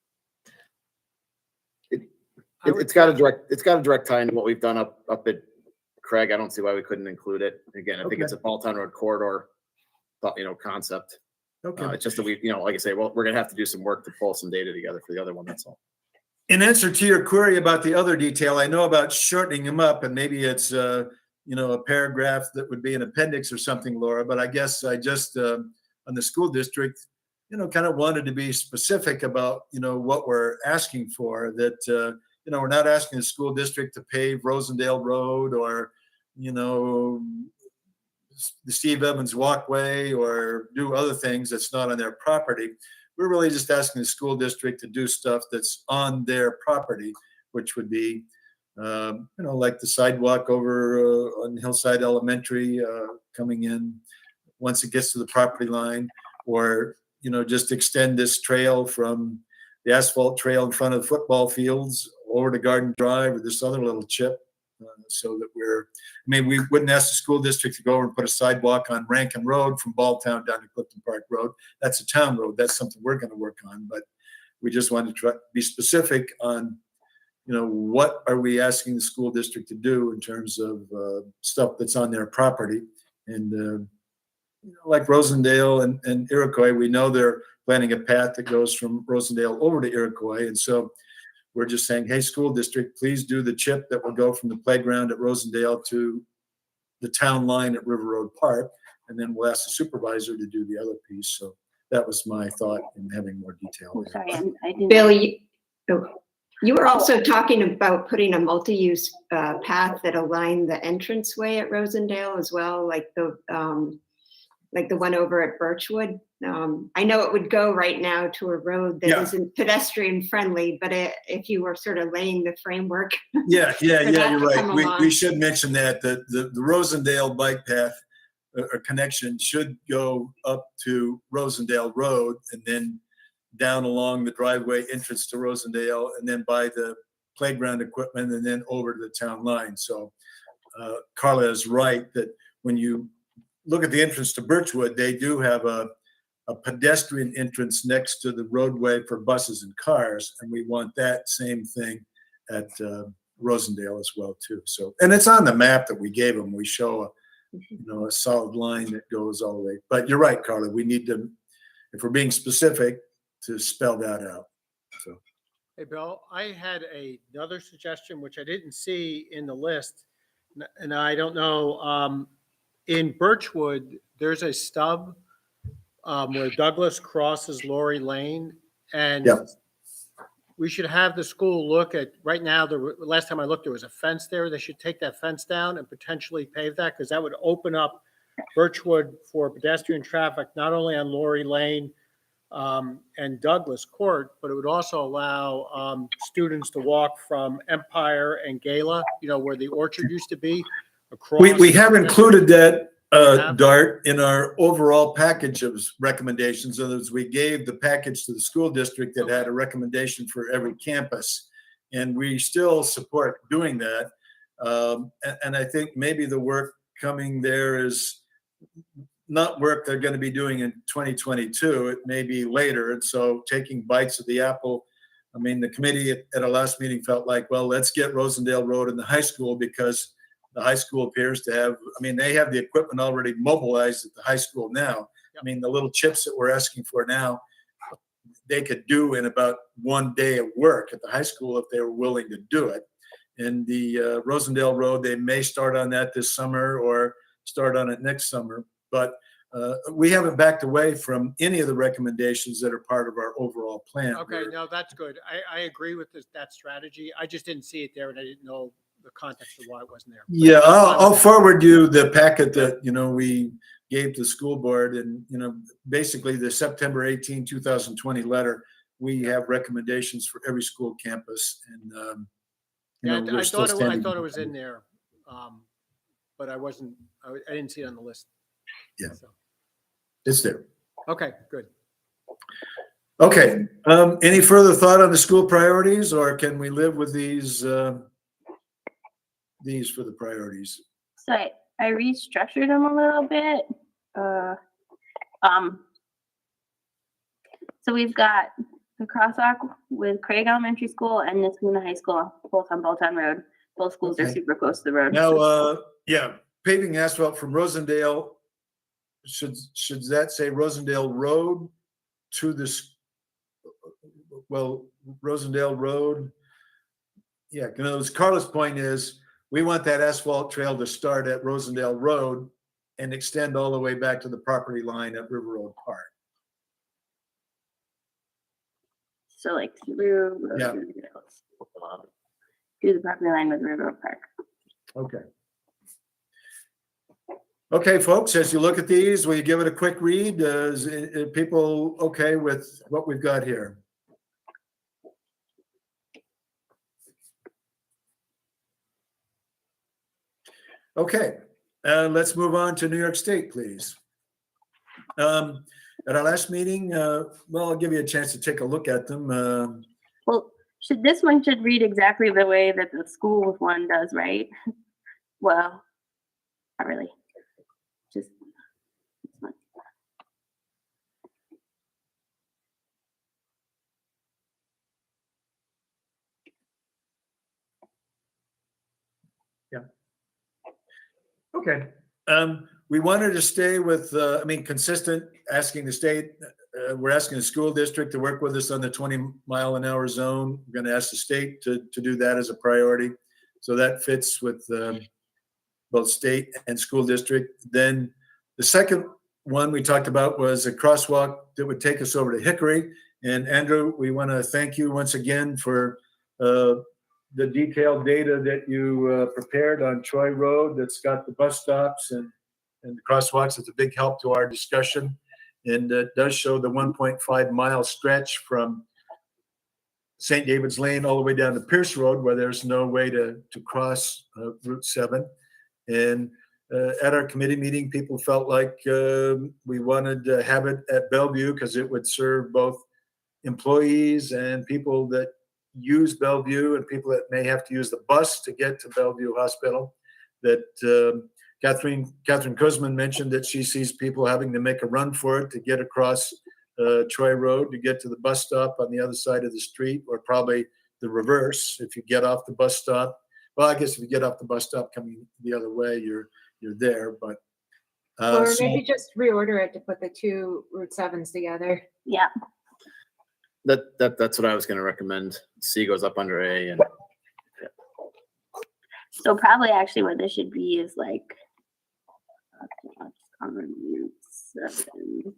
It's got a direct tie into what we've done up at Craig. I don't see why we couldn't include it. Again, I think it's a Balltown Road corridor, concept. Okay. It's just that we, like I say, well, we're gonna have to do some work to pull some data together for the other one. That's all. In answer to your query about the other detail, I know about shortening them up, and maybe it's a paragraph that would be an appendix or something, Laura. But I guess I just on the school district, kind of wanted to be specific about what we're asking for. That we're not asking the school district to pave Rosendale Road or the Steve Evans Walkway or do other things that's not on their property. We're really just asking the school district to do stuff that's on their property, which would be, like the sidewalk over on Hillside Elementary coming in once it gets to the property line, or, just extend this trail from the asphalt trail in front of the football fields over to Garden Drive or this other little chip. So that we wouldn't ask the school district to go over and put a sidewalk on Rankin Road from Balltown down to Clifton Park Road. That's a town road. That's something we're going to work on. But we just wanted to try to be specific on, what are we asking the school district to do in terms of stuff that's on their property. And like Rosendale and Iroquois, we know they're planning a path that goes from Rosendale over to Iroquois. And so we're just saying, hey, school district, please do the chip that will go from the playground at Rosendale to the town line at River Road Park. And then we'll ask the supervisor to do the other piece. So that was my thought in having more detail. I'm sorry, I didn't. Bill, you were also talking about putting a multi-use path that aligned the entranceway at Rosendale as well, like the one over at Birchwood. I know it would go right now to a road that isn't pedestrian friendly, but if you were sort of laying the framework. Yeah, you're right. We along. should mention that the Rosendale bike path or connection should go up to Rosendale Road and then down along the driveway entrance to Rosendale and then by the playground equipment and then over to the town line. So Carla is right that when you look at the entrance to Birchwood, they do have a pedestrian entrance next to the roadway for buses and cars, and we want that same thing at Rosendale as well too. So, and it's on the map that we gave them. We show a solid line that goes all the way. But you're right, Carla. We need to, if we're being specific, to spell that out. So, Hey, Bill, I had another suggestion, which I didn't see in the list, and I don't know. In Birchwood, there's a stub where Douglas crosses Laurie Lane, and we should have the school look at, right now, the last time I looked, there was a fence there. They should take that fence down and potentially pave that, because that would open up Birchwood for pedestrian traffic, not only on Laurie Lane and Douglas Court, but it would also allow students to walk from Empire and Gala, where the orchard used to be. we have included that, Dart, in our overall package of recommendations. In other words, we gave the package to the school district that had a recommendation for every campus, and we still support doing that. And I think maybe the work coming there is not work they're going to be doing in 2022. It may be later. And so taking bites of the apple I mean, the committee at our last meeting felt like, well, let's get Rosendale Road in the high school because the high school appears to have, I mean, they have the equipment already mobilized at the high school now. I mean, the little chips that we're asking for now, they could do in about 1 day of work at the high school if they were willing to do it. And the Rosendale Road, they may start on that this summer or start on it next summer. But we haven't backed away from any of the recommendations that are part of our overall plan. Okay, no, that's good. I agree with that strategy. I just didn't see it there and I didn't know the context of why it wasn't there. Yeah, That's fine I'll with me. forward you the packet that, we gave to the school board and, basically the September 18, 2020 letter, we have recommendations for every school campus and, Yeah, we're I still thought standing. it was in there, but I didn't see it on the list. Yeah. So, It's there. okay, good. Okay, any further thought on the school priorities or can we live with these for the priorities? So I restructured them a little bit. So we've got the crosswalk with Craig Elementary School and Niskuna High School, both on Bolton Road. Both schools are Okay. super close to the road. Now, paving asphalt from Rosendale, should that say Rosendale Road to this? Well, Rosendale Road. Yeah, because Carla's point is we want that asphalt trail to start at Rosendale Road and extend all the way back to the property line at River Road Park. So like through Yeah. through the property line with River Road Park. Okay. Okay, folks, as you look at these, will you give it a quick read? Is people okay with what we've got here? Okay, let's move on to New York State, please. At our last meeting, well, I'll give you a chance to take a look at them. Well, this one should read exactly the way that the school one does, right? Well, not really. Just this one. Okay. We wanted to stay with, consistent, asking the state, we're asking the school district to work with us on the 20-mile-an-hour zone. We're going to ask the state to do that as a priority. So that fits with both state and school district. Then the second one we talked about was a crosswalk that would take us over to Hickory. And Andrew, we want to thank you once again for the detailed data that you prepared on Troy Road that's got the bus stops and the crosswalks. It's a big help to our discussion. And it does show the 1.5 mile stretch from St. David's Lane all the way down to Pierce Road where there's no way to cross Route 7. And at our committee meeting, people felt like we wanted to have it at Bellevue because it would serve both employees and people that use Bellevue and people that may have to use the bus to get to Bellevue Hospital. That Catherine Kuzman mentioned that she sees people having to make a run for it to get across Troy Road to get to the bus stop on the other side of the street, or probably the reverse if you get off the bus stop. Well, I guess if you get off the bus stop coming the other way, you're there. But or maybe just reorder it to put the two Route 7s together. Yeah. That's what I was going to recommend. C goes up under A, and So probably actually what this should be is like on Route 7.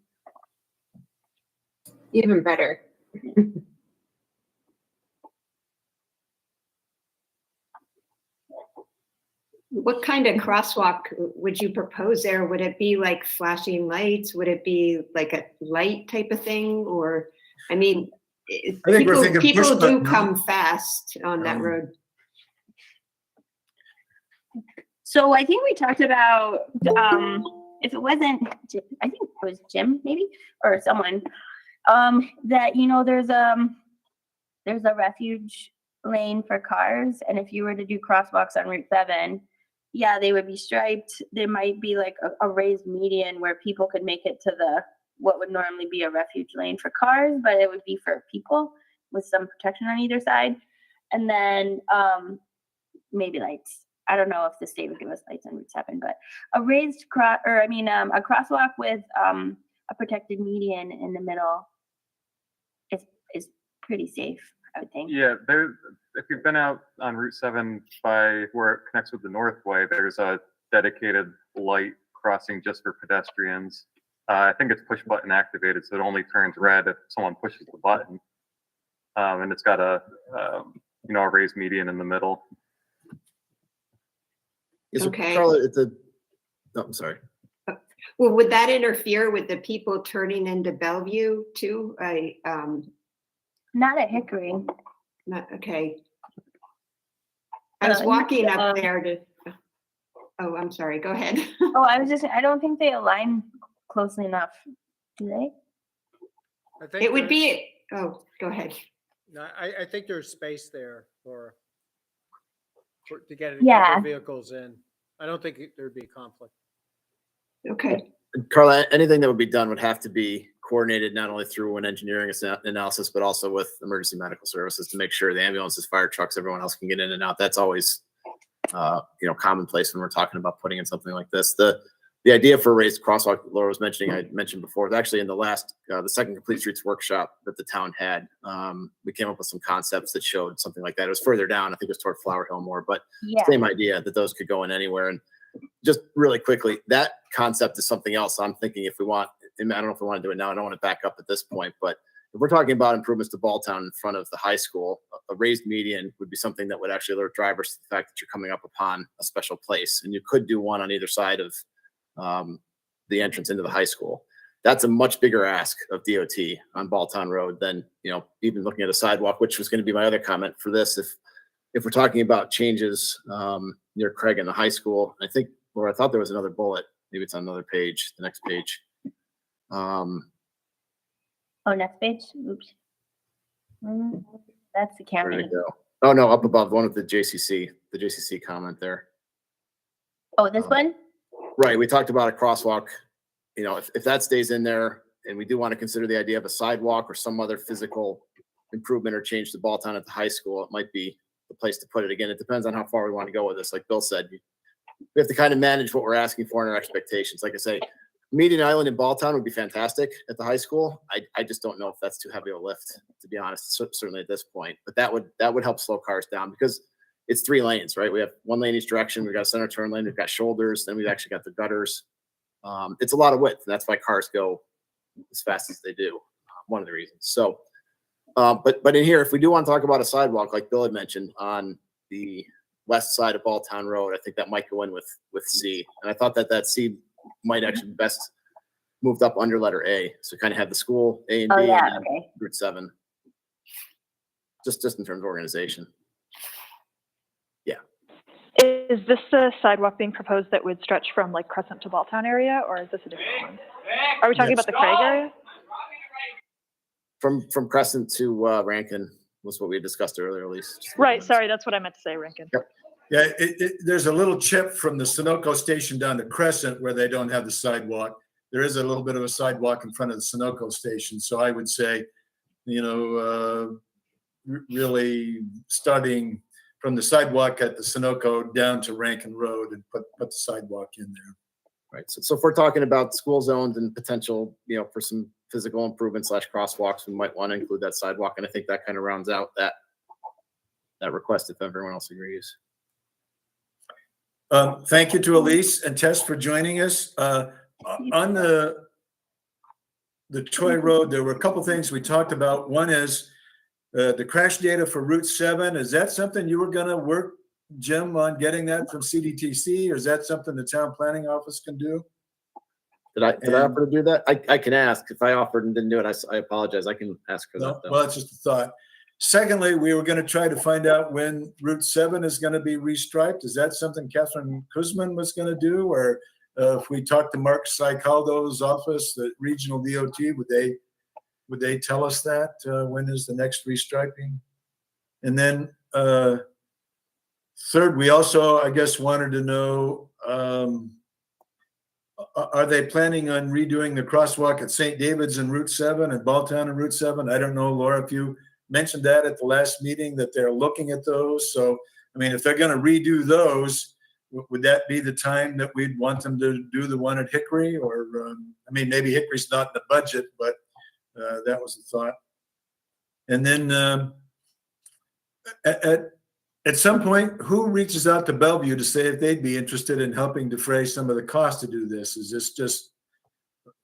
Even better. What kind of crosswalk would you propose there? Would it be like flashing lights? Would it be like a light type of thing? Or, I mean, I think we're thinking people push do button. come fast on that road. So I think we talked about if it wasn't Jim, I think it was Jim maybe or someone that there's a refuge lane for cars, and if you were to do crosswalks on Route 7, yeah, they would be striped. There might be like a raised median where people could make it to what would normally be a refuge lane for cars, but it would be for people. with some protection on either side. And then maybe lights. I don't know if the state would give us lights on Route 7, but a raised a crosswalk with a protected median in the middle is pretty safe, I would think. Yeah, if you've been out on Route 7 by where it connects with the Northway, there's a dedicated light crossing just for pedestrians. I think it's push button activated, so it only turns red if someone pushes the button. And it's got a raised median in the middle. Yeah, so Okay. Carla, I'm sorry. Well, would that interfere with the people turning into Bellevue too? Not at Hickory. Okay. I was walking up there to, oh, I'm sorry, go ahead. I don't think they align closely enough, do they? I think It would there- be, oh, go ahead. No, I think there's space there to get a Yeah. couple of vehicles in. I don't think there'd be a conflict. Okay, Carla, anything that would be done would have to be coordinated not only through an engineering analysis, but also with emergency medical services to make sure the ambulances, fire trucks, everyone else can get in and out. That's always, commonplace when we're talking about putting in something like this. The idea for a raised crosswalk that Laura was mentioning, I mentioned before, was actually in the second Complete Streets workshop that the town had. We came up with some concepts that showed something like that. It was further down. I think it was toward Flower Hill more, but Yeah. same idea that those could go in anywhere. And just really quickly, that concept is something else. I'm thinking if we want, I don't know if we want to do it now. I don't want to back up at this point, but if we're talking about improvements to Balltown in front of the high school, a raised median would be something that would actually alert drivers to the fact that you're coming up upon a special place. And you could do one on either side of the entrance into the high school. That's a much bigger ask of DOT on Balltown Road than, even looking at a sidewalk, which was going to be my other comment for this. If we're talking about changes near Craig and the high school, I thought there was another bullet. Maybe it's on another page, the next page. Next page. Oops. That's the Where did county. it go? Oh, no, up above, one of the JCC comment there. Oh, this one? Right, we talked about a crosswalk. If that stays in there, and we do want to consider the idea of a sidewalk or some other physical improvement or change to Balltown at the high school, it might be the place to put it. Again, it depends on how far we want to go with this. Like Bill said, we have to kind of manage what we're asking for and our expectations. Like I say, median island in Balltown would be fantastic at the high school. I just don't know if that's too heavy a lift, to be honest, certainly at this point. But that would help slow cars down because it's 3 lanes, right? We have 1 lane each direction. We've got a center turn lane. We've got shoulders. Then we've actually got the gutters. It's a lot of width. And that's why cars go as fast as they do. One of the reasons. So, but in here, if we do want to talk about a sidewalk, like Bill had mentioned, on the west side of Balltown Road, I think that might go in with C. And I thought that C might actually be best moved up under letter A. So kind of have the school A and B, Oh, yeah, and then okay. Route 7. Just in terms of organization. Is this the sidewalk being proposed that would stretch from like Crescent to Balltown area, or is this a different one? Are we talking Yes. about the Craig area? From Crescent to Rankin was what we discussed earlier, at least. Right, sorry, that's what I meant to say, Rankin. Yeah, there's a little chip from the Sunoco station down to Crescent where they don't have the sidewalk. There is a little bit of a sidewalk in front of the Sunoco station. So I would say, really starting from the sidewalk at the Sunoco down to Rankin Road and put the sidewalk in there. Right. So if we're talking about school zones and potential, for some physical improvements / crosswalks, we might want to include that sidewalk. And I think that kind of rounds out that request if everyone else agrees. Thank you to Elise and Tess for joining us. On the Troy Road, there were a couple things we talked about. One is the crash data for Route 7. Is that something you were going to work, Jim, on getting that from CDTC, or is that something the town planning office can do? Did I offer to do that? I can ask. If I offered and didn't do it, I apologize. I can ask for that. Well, it's just a thought. Secondly, we were going to try to find out when Route 7 is going to be restriped. Is that something Catherine Kuzman was going to do? Or if we talked to Mark Sicaldo's office, the regional DOT, would they tell us that? When is the next restriping? And then third, we also, I guess, wanted to know, are they planning on redoing the crosswalk at St. David's and Route 7 and Balltown and Route 7? I don't know, Laura, if you mentioned that at the last meeting, that they're looking at those. So, I mean, if they're going to redo those, would that be the time that we'd want them to do the one at Hickory? Or, I mean, maybe Hickory's not in the budget, but that was the thought. And then at some point, who reaches out to Bellevue to say if they'd be interested in helping defray some of the cost to do this? Is this just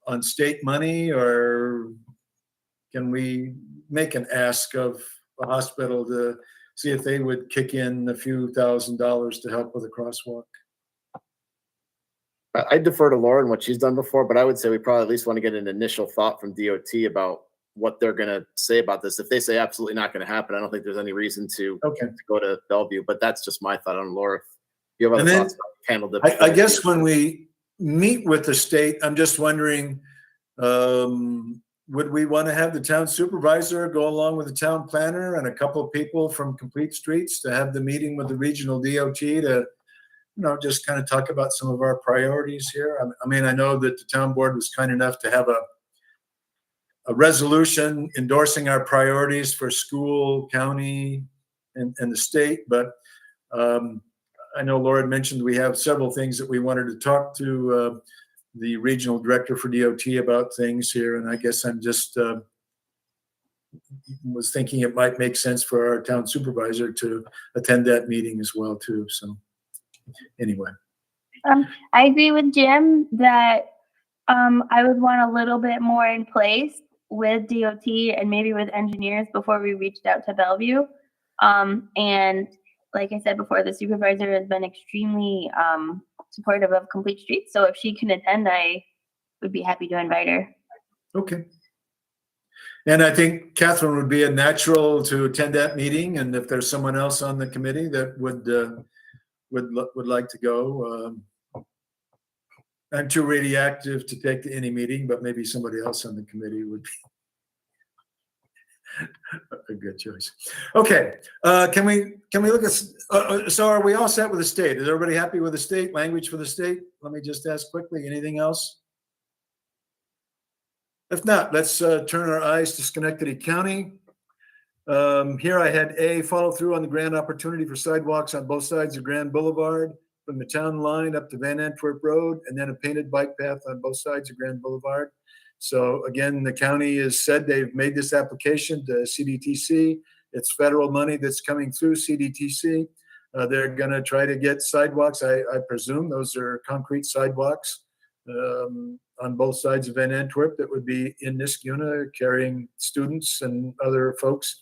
on state money, or can we make an ask of the hospital to see if they would kick in a few $1,000s to help with a crosswalk? I defer to Laura and what she's done before, but I would say we probably at least want to get an initial thought from DOT about what they're going to say about this. If they say absolutely not going to happen, I don't think there's any reason to go to Bellevue, but that's just my thought on Laura. If you have other thoughts, handle it. I guess when we meet with the state, I'm just wondering, would we want to have the town supervisor go along with the town planner and a couple of people from Complete Streets to have the meeting with the regional DOT to, just kind of talk about some of our priorities here? I mean, I know that the town board was kind enough to have a resolution endorsing our priorities for school, county, and the state, but I know Laura had mentioned we have several things that we wanted to talk to the regional director for DOT about things here, and I guess I'm just was thinking it might make sense for our town supervisor to attend that meeting as well too. So anyway, I agree with Jim that I would want a little bit more in place with DOT and maybe with engineers before we reached out to Bellevue. And like I said before, the supervisor has been extremely supportive of Complete Streets. So if she can attend, I would be happy to invite her. okay. And I think Catherine would be a natural to attend that meeting. And if there's someone else on the committee that would like to go, I'm too radioactive to take to any meeting, but maybe somebody else on the committee would be a good choice. Okay, can we look at? So are we all set with the state? Is everybody happy with the state language for the state? Let me just ask quickly. Anything else? If not, let's turn our eyes to Schenectady County. Here I had A, follow through on the grant opportunity for sidewalks on both sides of Grand Boulevard from the town line up to Van Antwerp Road, and then a painted bike path on both sides of Grand Boulevard. So again, the county has said they've made this application to CDTC. It's federal money that's coming through CDTC. They're going to try to get sidewalks. I presume those are concrete sidewalks on both sides of Van Antwerp that would be in Niskuna, carrying students and other folks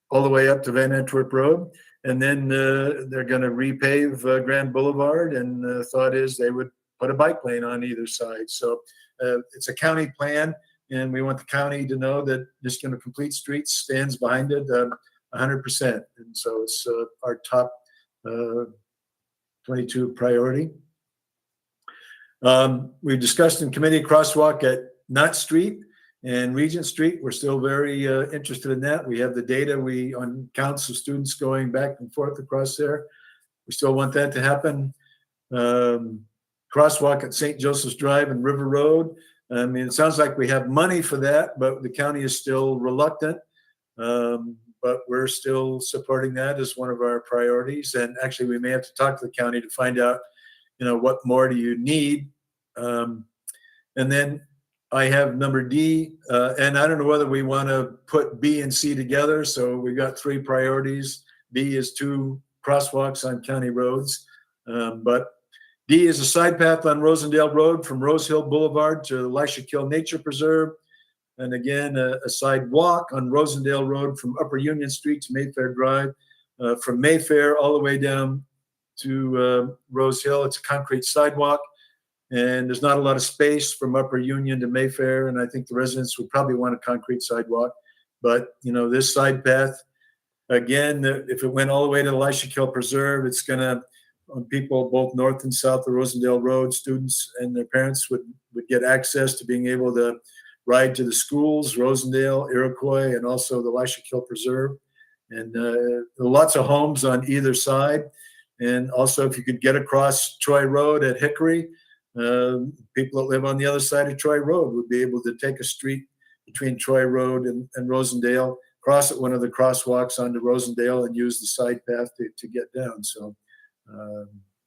all the way up to Van Antwerp Road. And then they're going to repave Grand Boulevard, and the thought is they would put a bike lane on either side. So it's a county plan, and we want the county to know that Niskuna Complete Streets stands behind it 100%. And so it's our top 22 priority. We've discussed in committee crosswalk at Knott Street and Regent Street. We're still very interested in that. We have the data on counts of students going back and forth across there. We still want that to happen. Crosswalk at St. Joseph's Drive and River Road. I mean, it sounds like we have money for that, but the county is still reluctant. But we're still supporting that as one of our priorities. And actually, we may have to talk to the county to find out, what more do you need? And then I have number D, and I don't know whether we want to put B and C together. So we've got 3 priorities. B is 2 crosswalks on county roads. But D is a side path on Rosendale Road from Rose Hill Boulevard to Elisha Kill Nature Preserve. And again, a sidewalk on Rosendale Road from Upper Union Street to Mayfair Drive, from Mayfair all the way down to Rose Hill. It's a concrete sidewalk, and there's not a lot of space from Upper Union to Mayfair, and I think the residents would probably want a concrete sidewalk. But, this side path, again, if it went all the way to Elisha Kill Preserve, it's going to, people both north and south of Rosendale Road, students and their parents would get access to being able to ride to the schools, Rosendale, Iroquois, and also the Elisha Kill Preserve. And lots of homes on either side. And also, if you could get across Troy Road at Hickory, people that live on the other side of Troy Road would be able to take a street between Troy Road and Rosendale cross at one of the crosswalks onto Rosendale and use the side path to get down. So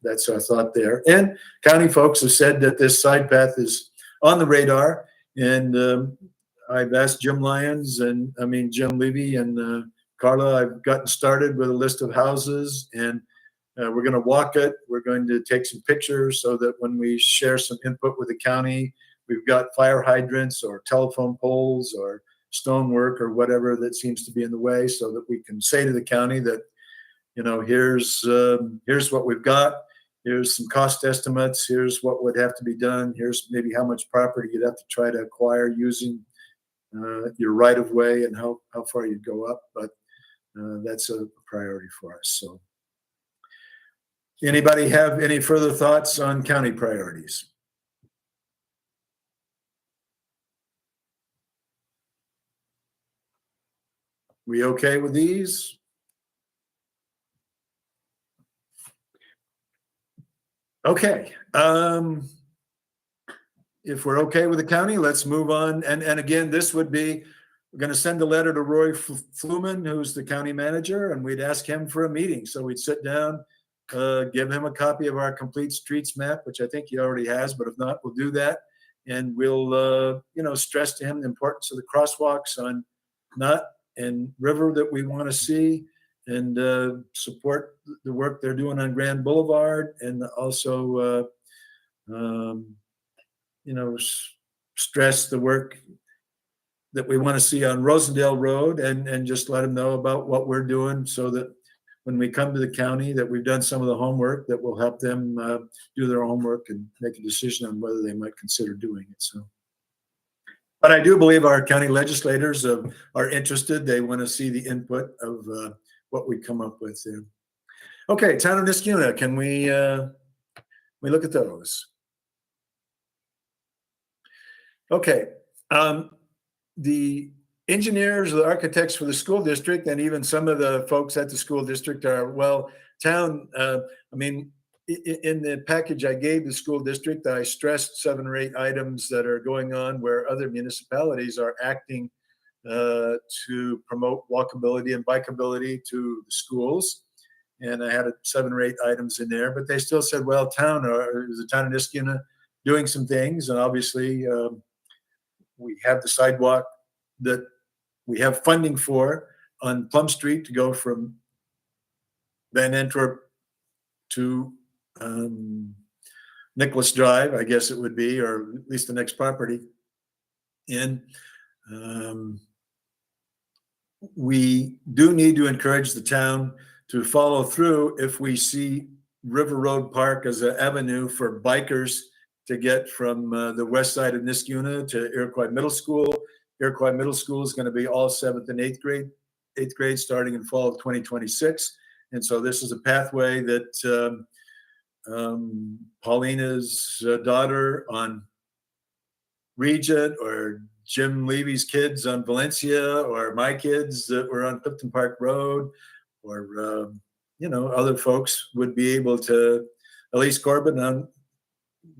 that's our thought there. And county folks have said that this side path is on the radar. And I've asked Jim Levy and Carla, I've gotten started with a list of houses, and we're going to walk it. We're going to take some pictures so that when we share some input with the county, we've got fire hydrants or telephone poles or stonework or whatever that seems to be in the way, so that we can say to the county that, here's what we've got. Here's some cost estimates. Here's what would have to be done. Here's maybe how much property you'd have to try to acquire using your right of way and how far you'd go up. But that's a priority for us. So anybody have any further thoughts on county priorities? We okay with these? Okay. If we're okay with the county, let's move on. And again, this would be, we're going to send a letter to Roy Fluman, who's the county manager, and we'd ask him for a meeting. So we'd sit down, give him a copy of our complete streets map, which I think he already has, but if not, we'll do that. And we'll, stress to him the importance of the crosswalks on Nut and River that we want to see, and support the work they're doing on Grand Boulevard, and also, stress the work that we want to see on Rosendale Road, and just let them know about what we're doing, so that when we come to the county, that we've done some of the homework that will help them do their homework and make a decision on whether they might consider doing it. So, but I do believe our county legislators are interested. They want to see the input of what we come up with there. Okay, Town of Niskuna, can we look at those? Okay, the engineers, the architects for the school district, and even some of the folks at the school district are, town, in the package I gave the school district, I stressed 7 or 8 items that are going on where other municipalities are acting to promote walkability and bikeability to the schools. And I had 7 or 8 items in there, but they still said, the town of Niskuna doing some things. And obviously we have the sidewalk that we have funding for on Plum Street to go from Van Antwerp to Nicholas Drive, I guess it would be, or at least the next property. And we do need to encourage the town to follow through if we see River Road Park as an avenue for bikers to get from the west side of Niskuna to Iroquois Middle School. Iroquois Middle School is going to be all 7th and 8th grade starting in fall of 2026. And so this is a pathway that Paulina's daughter on Regent, or Jim Levy's kids on Valencia, or my kids that were on Clifton Park Road, or other folks would be able to, Elise Corbin on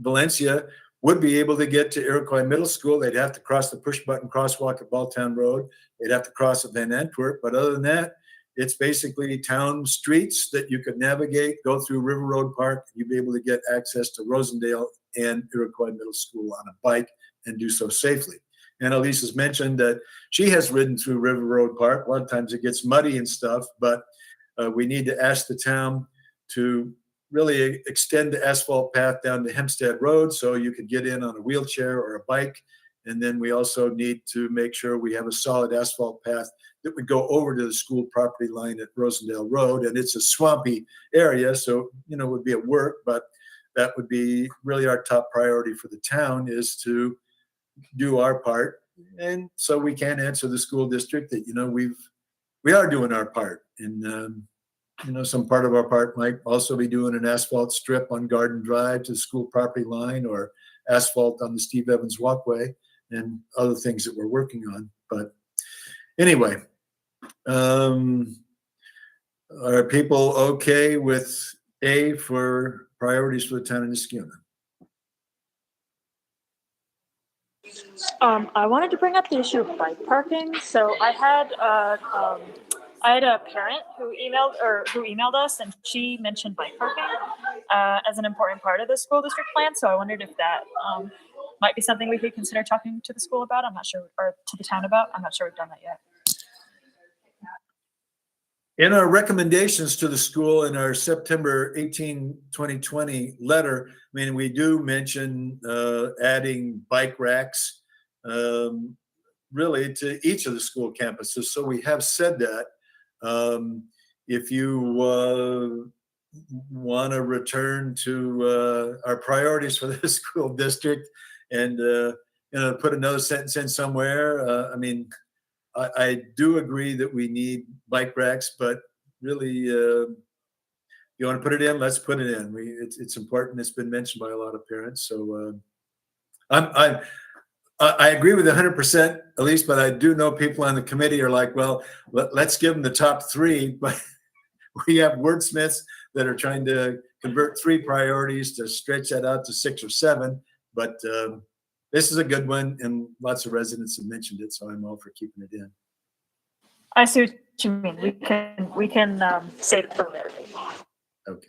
Valencia would be able to get to Iroquois Middle School. They'd have to cross the push button crosswalk at Balltown Road. They'd have to cross at Van Antwerp. But other than that, it's basically town streets that you could navigate, go through River Road Park, and you'd be able to get access to Rosendale and Iroquois Middle School on a bike and do so safely. And Elise has mentioned that she has ridden through River Road Park. A lot of times it gets muddy and stuff, but we need to ask the town to really extend the asphalt path down to Hempstead Road so you could get in on a wheelchair or a bike. And then we also need to make sure we have a solid asphalt path that would go over to the school property line at Rosendale Road. And it's a swampy area, so, it would be a work, but that would be really our top priority for the town, is to do our part. And so we can answer the school district that, we are doing our part. And, some part of our part might also be doing an asphalt strip on Garden Drive to the school property line, or asphalt on the Steve Evans walkway, and other things that we're working on. But anyway, are people okay with A for priorities for the town of Niskuna? I wanted to bring up the issue of bike parking. So I had a parent who emailed us, and she mentioned bike parking as an important part of the school district plan. So I wondered if that might be something we could consider talking to the school about. I'm not sure, or to the town about. I'm not sure we've done that yet. In our recommendations to the school in our September 18, 2020 letter, I mean, we do mention adding bike racks really to each of the school campuses. So we have said that. If you want to return to our priorities for the school district and put another sentence in somewhere, I mean, I do agree that we need bike racks, but really, you want to put it in, let's put it in. It's important. It's been mentioned by a lot of parents. So I agree with 100%, at least, but I do know people on the committee are like, well, let's give them the top three, but we have wordsmiths that are trying to convert 3 priorities to stretch that out to 6 or 7. But this is a good one, and lots of residents have mentioned it, so I'm all for keeping it in. I see what you mean. We can save it for later. Okay.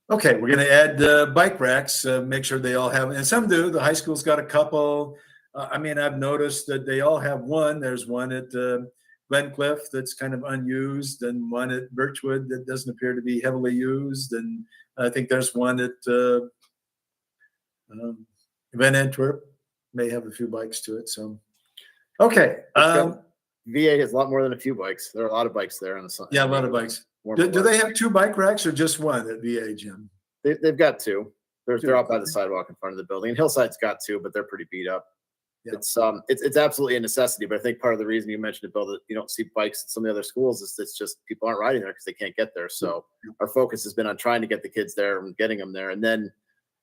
Okay, we're going to add bike racks, make sure they all have, and some do. The high school's got a couple. I mean, I've noticed that they all have one. There's one at Glencliff that's kind of unused, and one at Birchwood that doesn't appear to be heavily used. And I think there's one at Van Antwerp, may have a few bikes to it. So, okay. VA has a lot more than a few bikes. There are a lot of bikes there on the side. Yeah, a lot of bikes. Do they have 2 bike racks or just one at VA, Jim? They've got 2. They're out by the sidewalk in front of the building. And Hillside's got 2, but they're pretty beat up. Yeah. It's absolutely a necessity. But I think part of the reason you mentioned it, Bill, that you don't see bikes at some of the other schools is it's just people aren't riding there because they can't get there. So our focus has been on trying to get the kids there and getting them there, and then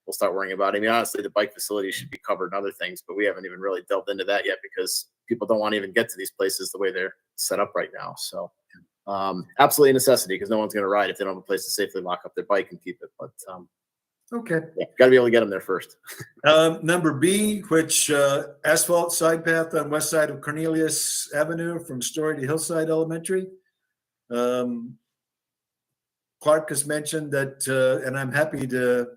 we'll start worrying about it. I mean, honestly, the bike facility should be covered in other things, but we haven't even really delved into that yet because people don't want to even get to these places the way they're set up right now. So absolutely a necessity because no one's going to ride if they don't have a place to safely lock up their bike and keep it. But okay, got to be able to get them there first. Number B, which asphalt side path on west side of Cornelius Avenue from Story to Hillside Elementary. Clark has mentioned that, and I'm happy to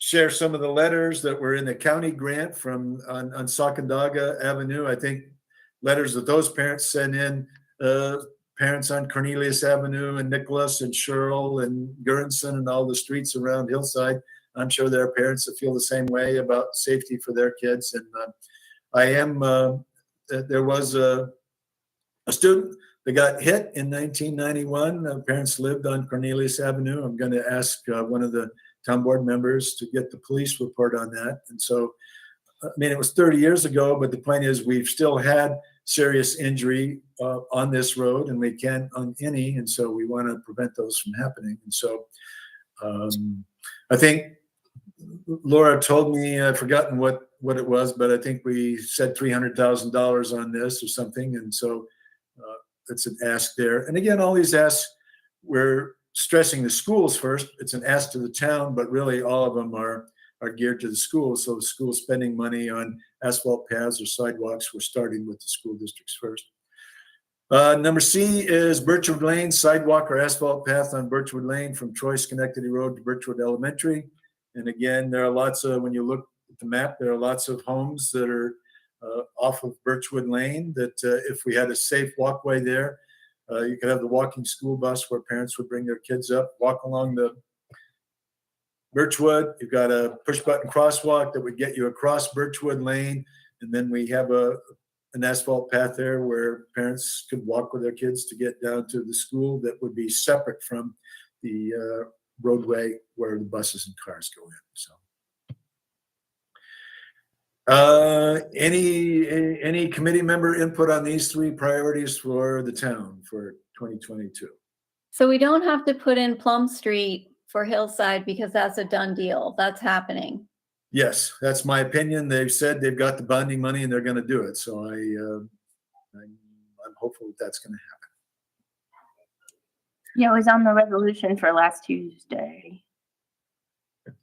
share some of the letters that were in the county grant from on Sacandaga Avenue. I think letters that those parents sent in, parents on Cornelius Avenue and Nicholas and Sherrill and Gurinson and all the streets around Hillside. I'm sure there are parents that feel the same way about safety for their kids. And there was a student that got hit in 1991. Parents lived on Cornelius Avenue. I'm going to ask one of the town board members to get the police report on that. And so, I mean, it was 30 years ago, but the point is we've still had serious injury on this road, and we can't on any, and so we want to prevent those from happening. And so I think Laura told me, I've forgotten what it was, but I think we said $300,000 on this or something. And so it's an ask there. And again, all these asks, we're stressing the schools first. It's an ask to the town, but really all of them are geared to the schools. So the school spending money on asphalt paths or sidewalks, we're starting with the school districts first. Number C is Birchwood Lane, sidewalk or asphalt path on Birchwood Lane from Troy Schenectady Road to Birchwood Elementary. And again, there are lots of, when you look at the map, there are lots of homes that are off of Birchwood Lane that if we had a safe walkway there, you could have the walking school bus where parents would bring their kids up, walk along the Birchwood. You've got a push button crosswalk that would get you across Birchwood Lane. And then we have an asphalt path there where parents could walk with their kids to get down to the school that would be separate from the roadway where the buses and cars go in. So any committee member input on these 3 priorities for the town for 2022? So we don't have to put in Plum Street for Hillside because that's a done deal. That's happening. Yes, that's my opinion. They've said they've got the bonding money and they're going to do it. So I'm hopeful that that's going to happen. Yeah, it was on the resolution for last Tuesday.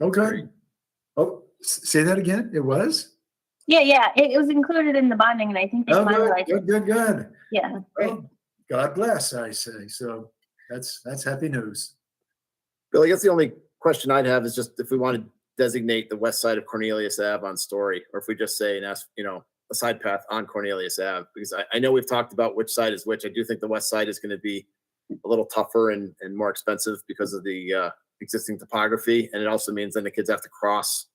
Okay. Oh, say that again? It was? Yeah. It was included in the bonding, and I think they Oh, finalized good, it. good. Yeah, great. Well, God bless, I say. So that's happy news. Bill, I guess the only question I'd have is just if we want to designate the west side of Cornelius Ave on Story, or if we just say, and ask, a side path on Cornelius Ave, because I know we've talked about which side is which. I do think the west side is going to be a little tougher and more expensive because of the existing topography. And it also means then the kids have to cross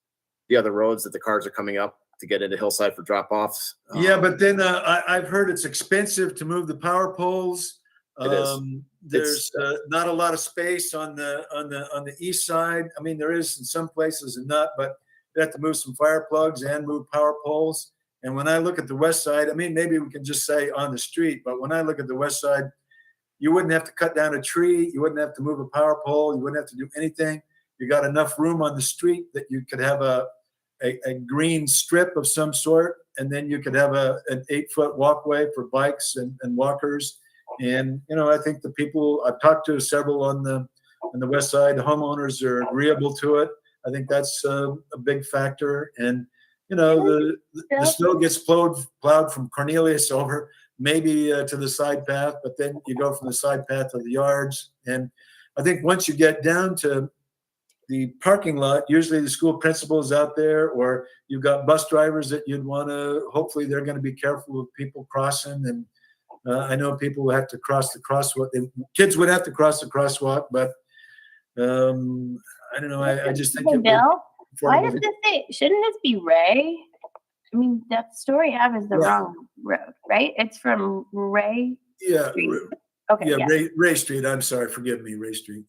the other roads that the cars are coming up to get into Hillside for drop-offs. Yeah, but then I've heard it's expensive to move the power poles. It is. There's not a lot of space on the east side. I mean, there is in some places and not, but you have to move some fire plugs and move power poles. And when I look at the west side, I mean, maybe we can just say on the street, but when I look at the west side, you wouldn't have to cut down a tree. You wouldn't have to move a power pole. You wouldn't have to do anything. You got enough room on the street that you could have a green strip of some sort, and then you could have an 8-foot walkway for bikes and walkers. And I think the people I've talked to, several on the west side, the homeowners are agreeable to it. I think that's a big factor. And the snow gets plowed from Cornelius over maybe to the side path, but then you go from the side path to the yards. And I think once you get down to the parking lot, usually the school principal is out there, or you've got bus drivers that you'd want to, hopefully they're going to be careful with people crossing. And I know people have to cross the crosswalk. Kids would have to cross the crosswalk, but I don't know. I just think Bill, why does this say, shouldn't this be Ray? I mean, that Story Ave is the wrong road, right? It's from Ray Street. Okay. Yeah, Ray Street. I'm sorry. Forgive me, Ray Street.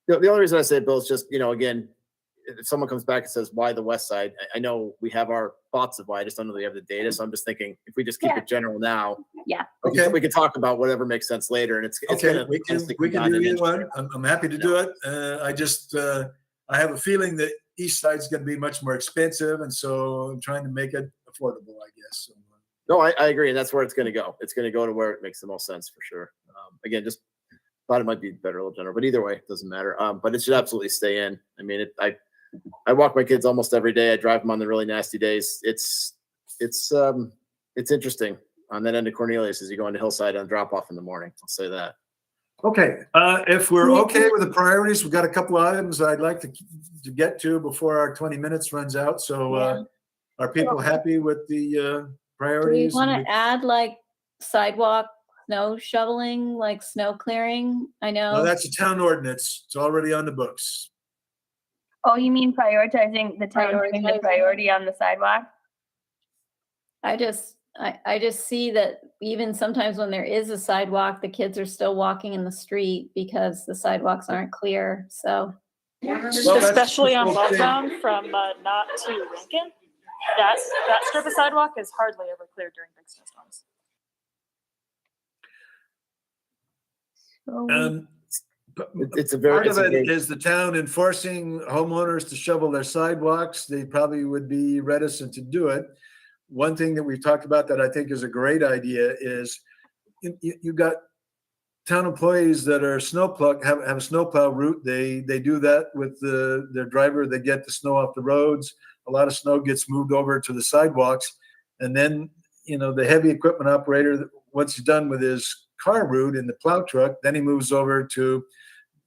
The only reason I say it, Bill, is just, again, if someone comes back and says, why the west side? I know we have our thoughts of why, I just don't know that we have the data. So I'm just thinking if we just keep it general now, we can talk about whatever makes sense later. And it's okay. We can do either one. I'm happy to do it. I just, I have a feeling that east side is going to be much more expensive. And so I'm trying to make it affordable, I guess. So, no, I agree. And that's where it's going to go. It's going to go to where it makes the most sense for sure. Again, just thought it might be better a little general, but either way, it doesn't matter. But it should absolutely stay in. I mean, I walk my kids almost every day. I drive them on the really nasty days. It's interesting on that end of Cornelius as you go into Hillside on drop off in the morning. I'll say that. Okay. If we're okay with the priorities, we've got a couple of items I'd like to get to before our 20 minutes runs out. So are people happy with the priorities? Do we want to add like sidewalk snow shoveling, like snow clearing? I know. No, that's a town ordinance. It's already on the books. Oh, you mean prioritizing the town giving the priority on the sidewalk? I just see that even sometimes when there is a sidewalk, the kids are still walking in the street because the sidewalks aren't clear. So, especially on Belltown from Knott to Lincoln, that strip of sidewalk is hardly ever cleared during big snowstorms. It's a very part of it is the town enforcing homeowners to shovel their sidewalks. They probably would be reticent to do it. One thing that we've talked about that I think is a great idea is you got town employees that are have a snowplow route. They do that with their driver. They get the snow off the roads. A lot of snow gets moved over to the sidewalks, and then the heavy equipment operator, once he's done with his car route in the plow truck, then he moves over to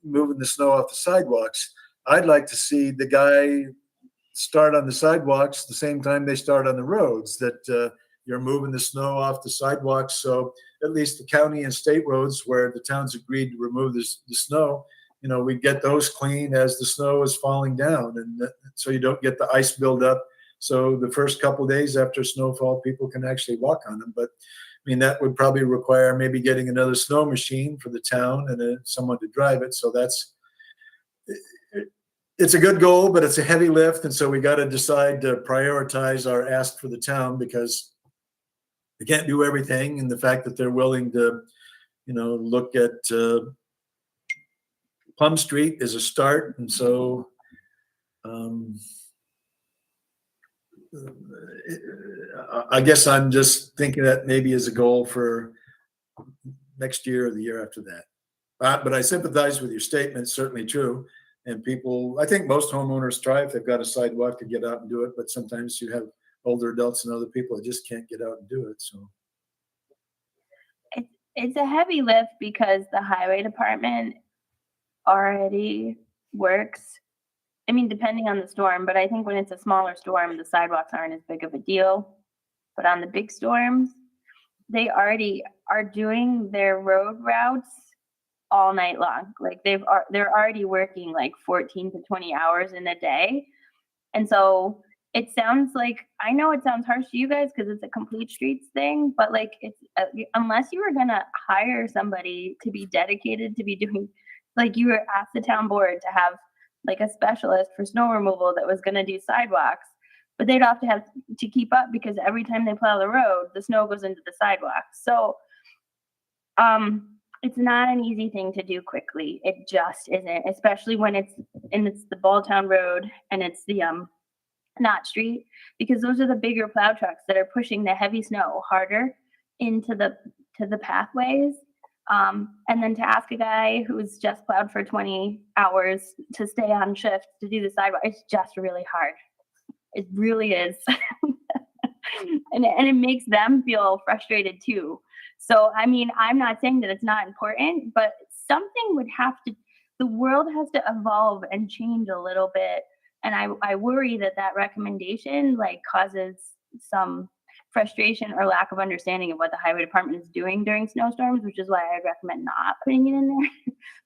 moving the snow off the sidewalks. I'd like to see the guy start on the sidewalks the same time they start on the roads, that you're moving the snow off the sidewalks. So at least the county and state roads where the town's agreed to remove the snow, we get those clean as the snow is falling down. And so you don't get the ice buildup. So the first couple of days after snowfall, people can actually walk on them. But I mean, that would probably require maybe getting another snow machine for the town and someone to drive it. So it's a good goal, but it's a heavy lift. And so we got to decide to prioritize our ask for the town, because they can't do everything. And the fact that they're willing to, look at Plum Street is a start. And so I guess I'm just thinking that maybe as a goal for next year or the year after that. But I sympathize with your statement. It's certainly true. And people, I think most homeowners try if they've got a sidewalk to get out and do it, but sometimes you have older adults and other people that just can't get out and do it, so. It's a heavy lift because the highway department already works. I mean, depending on the storm, but I think when it's a smaller storm, the sidewalks aren't as big of a deal. But on the big storms, they already are doing their road routes all night long. Like they're already working like 14 to 20 hours in a day. And so it sounds like, I know it sounds harsh to you guys because it's a complete streets thing, but like it's unless you were gonna hire somebody to be dedicated to be doing, like you were asked the town board to have like a specialist for snow removal that was gonna do sidewalks, but they'd have to keep up because every time they plow the road, the snow goes into the sidewalks. So it's not an easy thing to do quickly. It just isn't, especially when it's the Balltown Road and it's the Knott Street, because those are the bigger plow trucks that are pushing the heavy snow harder into the pathways. And then to ask a guy who's just plowed for 20 hours to stay on shift to do the sidewalk, it's just really hard. It really is. and it makes them feel frustrated too. So, I mean, I'm not saying that it's not important, but something the world has to evolve and change a little bit. And I worry that recommendation like causes some frustration or lack of understanding of what the highway department is doing during snowstorms, which is why I'd recommend not putting it in there.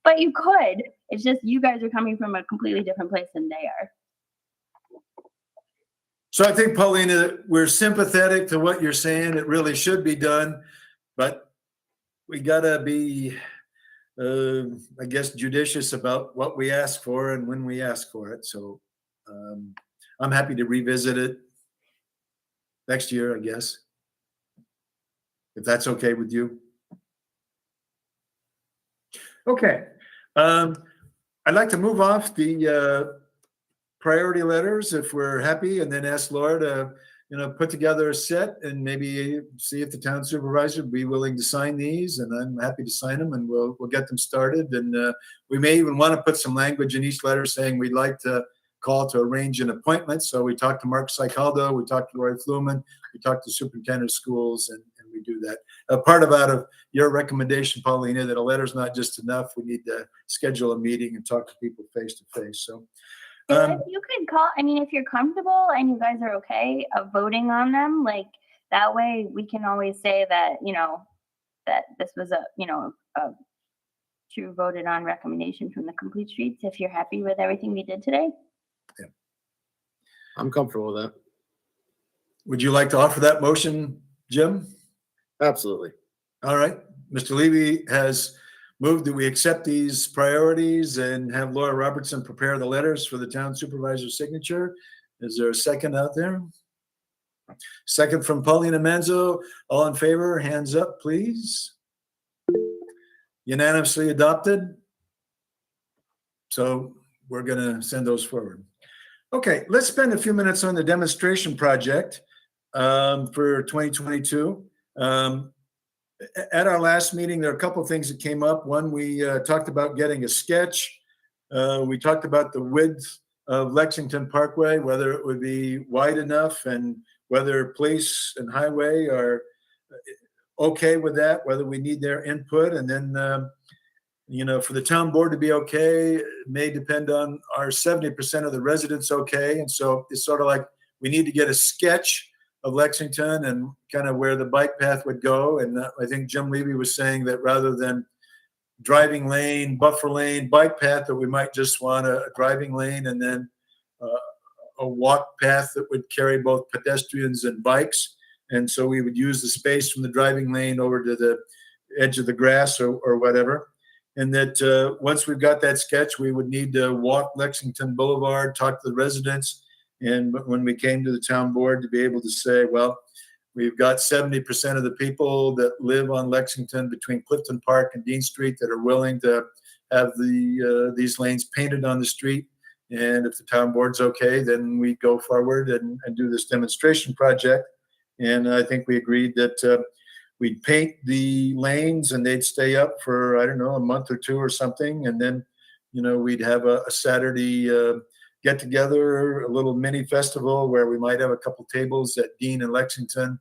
But you could. It's just you guys are coming from a completely different place than they are. So I think, Paulina, we're sympathetic to what you're saying. It really should be done, but we gotta be, I guess, judicious about what we ask for and when we ask for it. So I'm happy to revisit it next year, I guess, if that's okay with you. Okay. I'd like to move off the priority letters if we're happy, and then ask Laura to, put together a set and maybe see if the town supervisor would be willing to sign these, and I'm happy to sign them, and we'll get them started. And we may even want to put some language in each letter saying we'd like to call to arrange an appointment. So we talked to Mark Sicaldo, we talked to Roy Fluman, we talked to superintendent of schools, and we do that. Part of your recommendation, Paulina, that a letter's not just enough. We need to schedule a meeting and talk to people face to face. So if you could call, I mean, if you're comfortable and you guys are okay of voting on them, like that way we can always say that, that this was a true voted on recommendation from the Complete Streets, if you're happy with everything we did today. Yeah. I'm comfortable with that. Would you like to offer that motion, Jim? Absolutely. All right. Mr. Levy has moved that we accept these priorities and have Laura Robertson prepare the letters for the town supervisor's signature. Is there a second out there? Second from Paulina Manzo. All in favor, hands up, please. Unanimously adopted. So we're going to send those forward. Okay, let's spend a few minutes on the demonstration project for 2022. At our last meeting, there are a couple of things that came up. One, we talked about getting a sketch. We talked about the width of Lexington Parkway, whether it would be wide enough, and whether police and highway are okay with that, whether we need their input. And then, for the town board to be okay, it may depend on our 70% of the residents okay. And so it's sort of like we need to get a sketch of Lexington and kind of where the bike path would go. And I think Jim Levy was saying that rather than driving lane, buffer lane, bike path, that we might just want a driving lane and then a walk path that would carry both pedestrians and bikes. And so we would use the space from the driving lane over to the edge of the grass or whatever. And that once we've got that sketch, we would need to walk Lexington Boulevard, talk to the residents. And when we came to the town board, to be able to say, well, we've got 70% of the people that live on Lexington between Clifton Park and Dean Street that are willing to have these lanes painted on the street. And if the town board's okay, then we go forward and do this demonstration project. And I think we agreed that we'd paint the lanes and they'd stay up for, I don't know, a month or two or something. And then we'd have a Saturday get together, a little mini festival where we might have a couple tables at Dean and Lexington,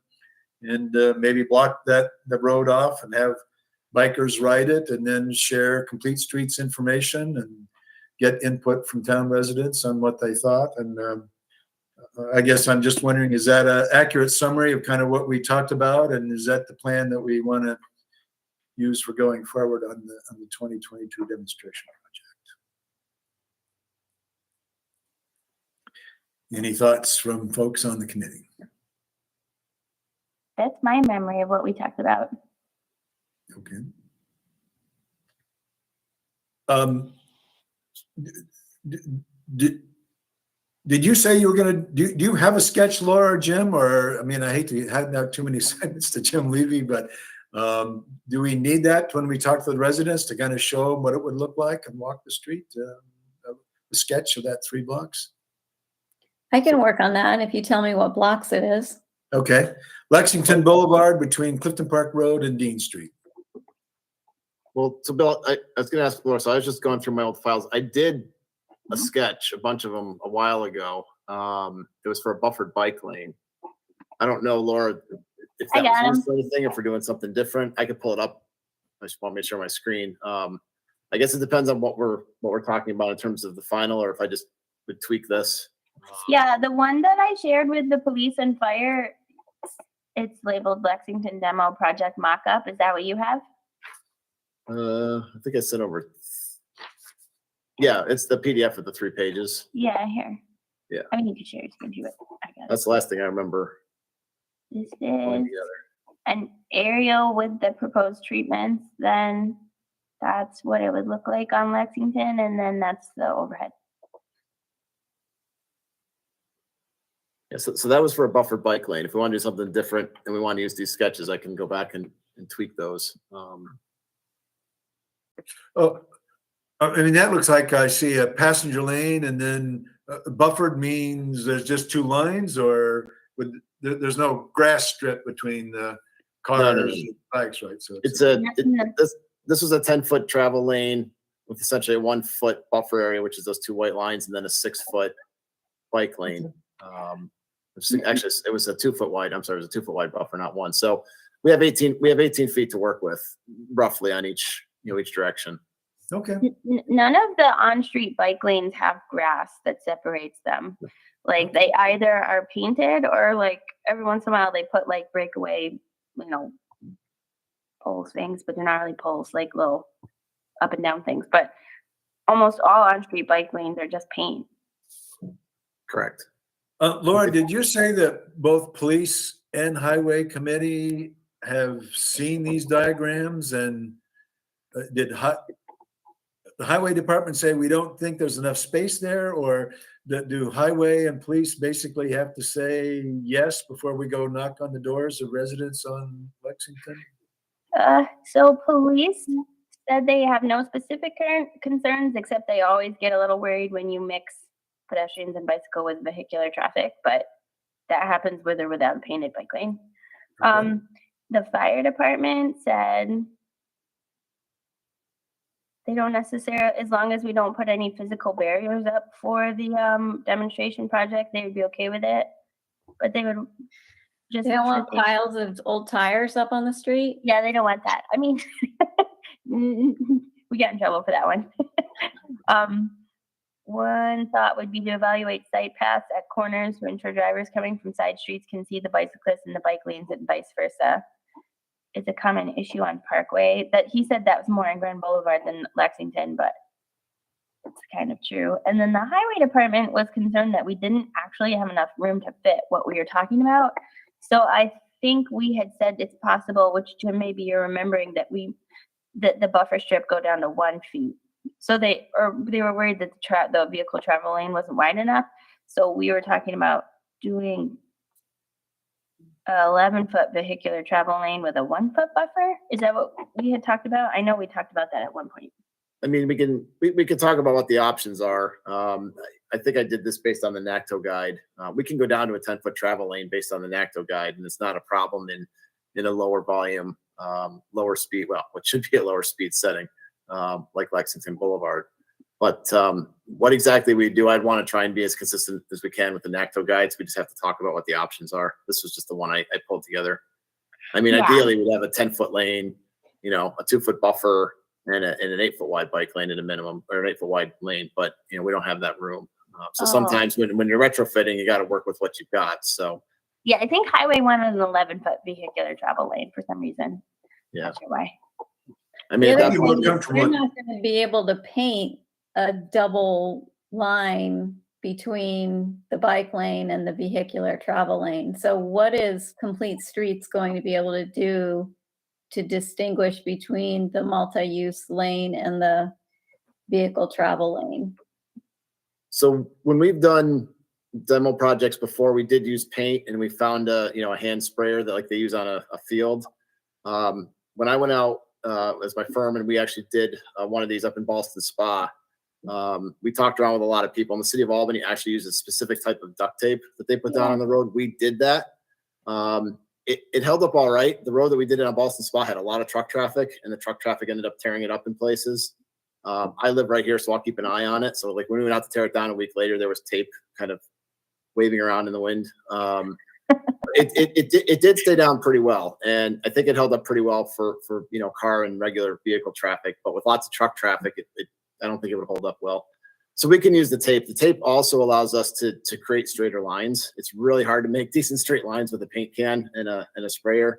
and maybe block the road off and have bikers ride it, and then share complete streets information and get input from town residents on what they thought. And I guess I'm just wondering, is that an accurate summary of kind of what we talked about? And is that the plan that we want to use for going forward on the 2022 demonstration project? Any thoughts from folks on the committee? That's my memory of what we talked about. Okay. Did you say you were going to, do you have a sketch, Laura or Jim? Or, I mean, I hate to hand out too many assignments to Jim Levy, but do we need that when we talk to the residents to kind of show them what it would look like and walk the street? The sketch of that 3 blocks? I can work on that if you tell me what blocks it is. Okay. Lexington Boulevard between Clifton Park Road and Dean Street. Well, so Bill, I was going to ask Laura, so I was just going through my old files. I did a sketch, a bunch of them a while ago. It was for a buffered bike lane. I don't know, Laura, if that was used for anything, if we're doing something different. I could pull it up. I just want to make sure my screen. I guess it depends on what we're talking about in terms of the final, or if I just would tweak this. Yeah, the one that I shared with the police and fire, it's labeled Lexington Demo Project Mockup. Is that what you have? I think I sent over. Yeah, it's the PDF of the 3 pages. Yeah, here. Yeah. I mean, you can share your screen too, but I got it. That's the last thing I remember. This is an aerial with the proposed treatments. Then that's what it would look like on Lexington, and then that's the overhead. Yeah, so that was for a buffered bike lane. If we want to do something different and we want to use these sketches, I can go back and tweak those. Oh, I mean, that looks like I see a passenger lane, and then buffered means there's just 2 lines, or there's no grass strip between the cars and bikes, right? So this was a 10-foot travel lane with essentially a 1-foot buffer area, which is those 2 white lines, and then a 6-foot bike lane. Actually, it was a 2-foot wide. I'm sorry, it was a 2-foot wide buffer, not 1. So we have 18 feet to work with, roughly, on each direction. Okay. None of the on-street bike lanes have grass that separates them. Like, they either are painted, or like every once in a while they put like breakaway, poles things, but they're not really poles, like little up and down things. But almost all on-street bike lanes are just paint. Correct. Laura, did you say that both police and highway committee have seen these diagrams, and did the highway department say we don't think there's enough space there, or do highway and police basically have to say yes before we go knock on the doors of residents on Lexington? So police said they have no specific concerns, except they always get a little worried when you mix pedestrians and bicycle with vehicular traffic, but that happens with or without a painted bike lane. Okay. The fire department said they don't necessarily, as long as we don't put any physical barriers up for the demonstration project, they would be okay with it. But they would just— They don't want piles of old tires up on the street? Yeah, they don't want that. I mean, we got in trouble for that one. One thought would be to evaluate site paths at corners to ensure drivers coming from side streets can see the bicyclists in the bike lanes and vice versa. It's a common issue on Parkway. That he said that was more on Grand Boulevard than Lexington, but it's kind of true. And then the highway department was concerned that we didn't actually have enough room to fit what we were talking about. So I think we had said it's possible, which Jim, maybe you're remembering, that the buffer strip go down to 1 feet. So they were worried that the vehicle travel lane wasn't wide enough. So we were talking about doing a 11-foot vehicular travel lane with a 1-foot buffer. Is that what we had talked about? I know we talked about that at one point. I mean, we can talk about what the options are. I think I did this based on the NACTO guide. We can go down to a 10-foot travel lane based on the NACTO guide, and it's not a problem in a lower volume, lower speed. Well, what should be a lower speed setting, like Lexington Boulevard. But what exactly we do, I'd want to try and be as consistent as we can with the NACTO guides. We just have to talk about what the options are. This was just the one I pulled together. I mean, Yeah. ideally, we'd have a 10-foot lane, you know, a 2-foot buffer, and an 8-foot wide bike lane at a minimum, or an 8-foot wide lane. But you know, we don't have that room. So sometimes when you're retrofitting, you got to work with what you've got. So Yeah, I think Highway 1 is an 11-foot vehicular travel lane for some reason. yeah, Not sure why. I mean, The at other that more thing point, is comfortable you're with- not going to be able to paint a double line between the bike lane and the vehicular travel lane. So what is Complete Streets going to be able to do to distinguish between the multi-use lane and the vehicle travel lane? so when we've done demo projects before, we did use paint, and we found a hand sprayer that like they use on a field. When I went out as my firm, and we actually did one of these up in Ballston Spa, we talked around with a lot of people, and the city of Albany actually uses a specific type of duct tape that they put down on the road. We did that. It held up all right. The road that we did it on Ballston Spa had a lot of truck traffic, and the truck traffic ended up tearing it up in places. I live right here, so I'll keep an eye on it. So like when we went out to tear it down a week later, there was tape kind of waving around in the wind. It did stay down pretty well, and I think it held up pretty well for car and regular vehicle traffic. But with lots of truck traffic, I don't think it would hold up well. So we can use the tape. The tape also allows us to create straighter lines. It's really hard to make decent straight lines with a paint can and a sprayer.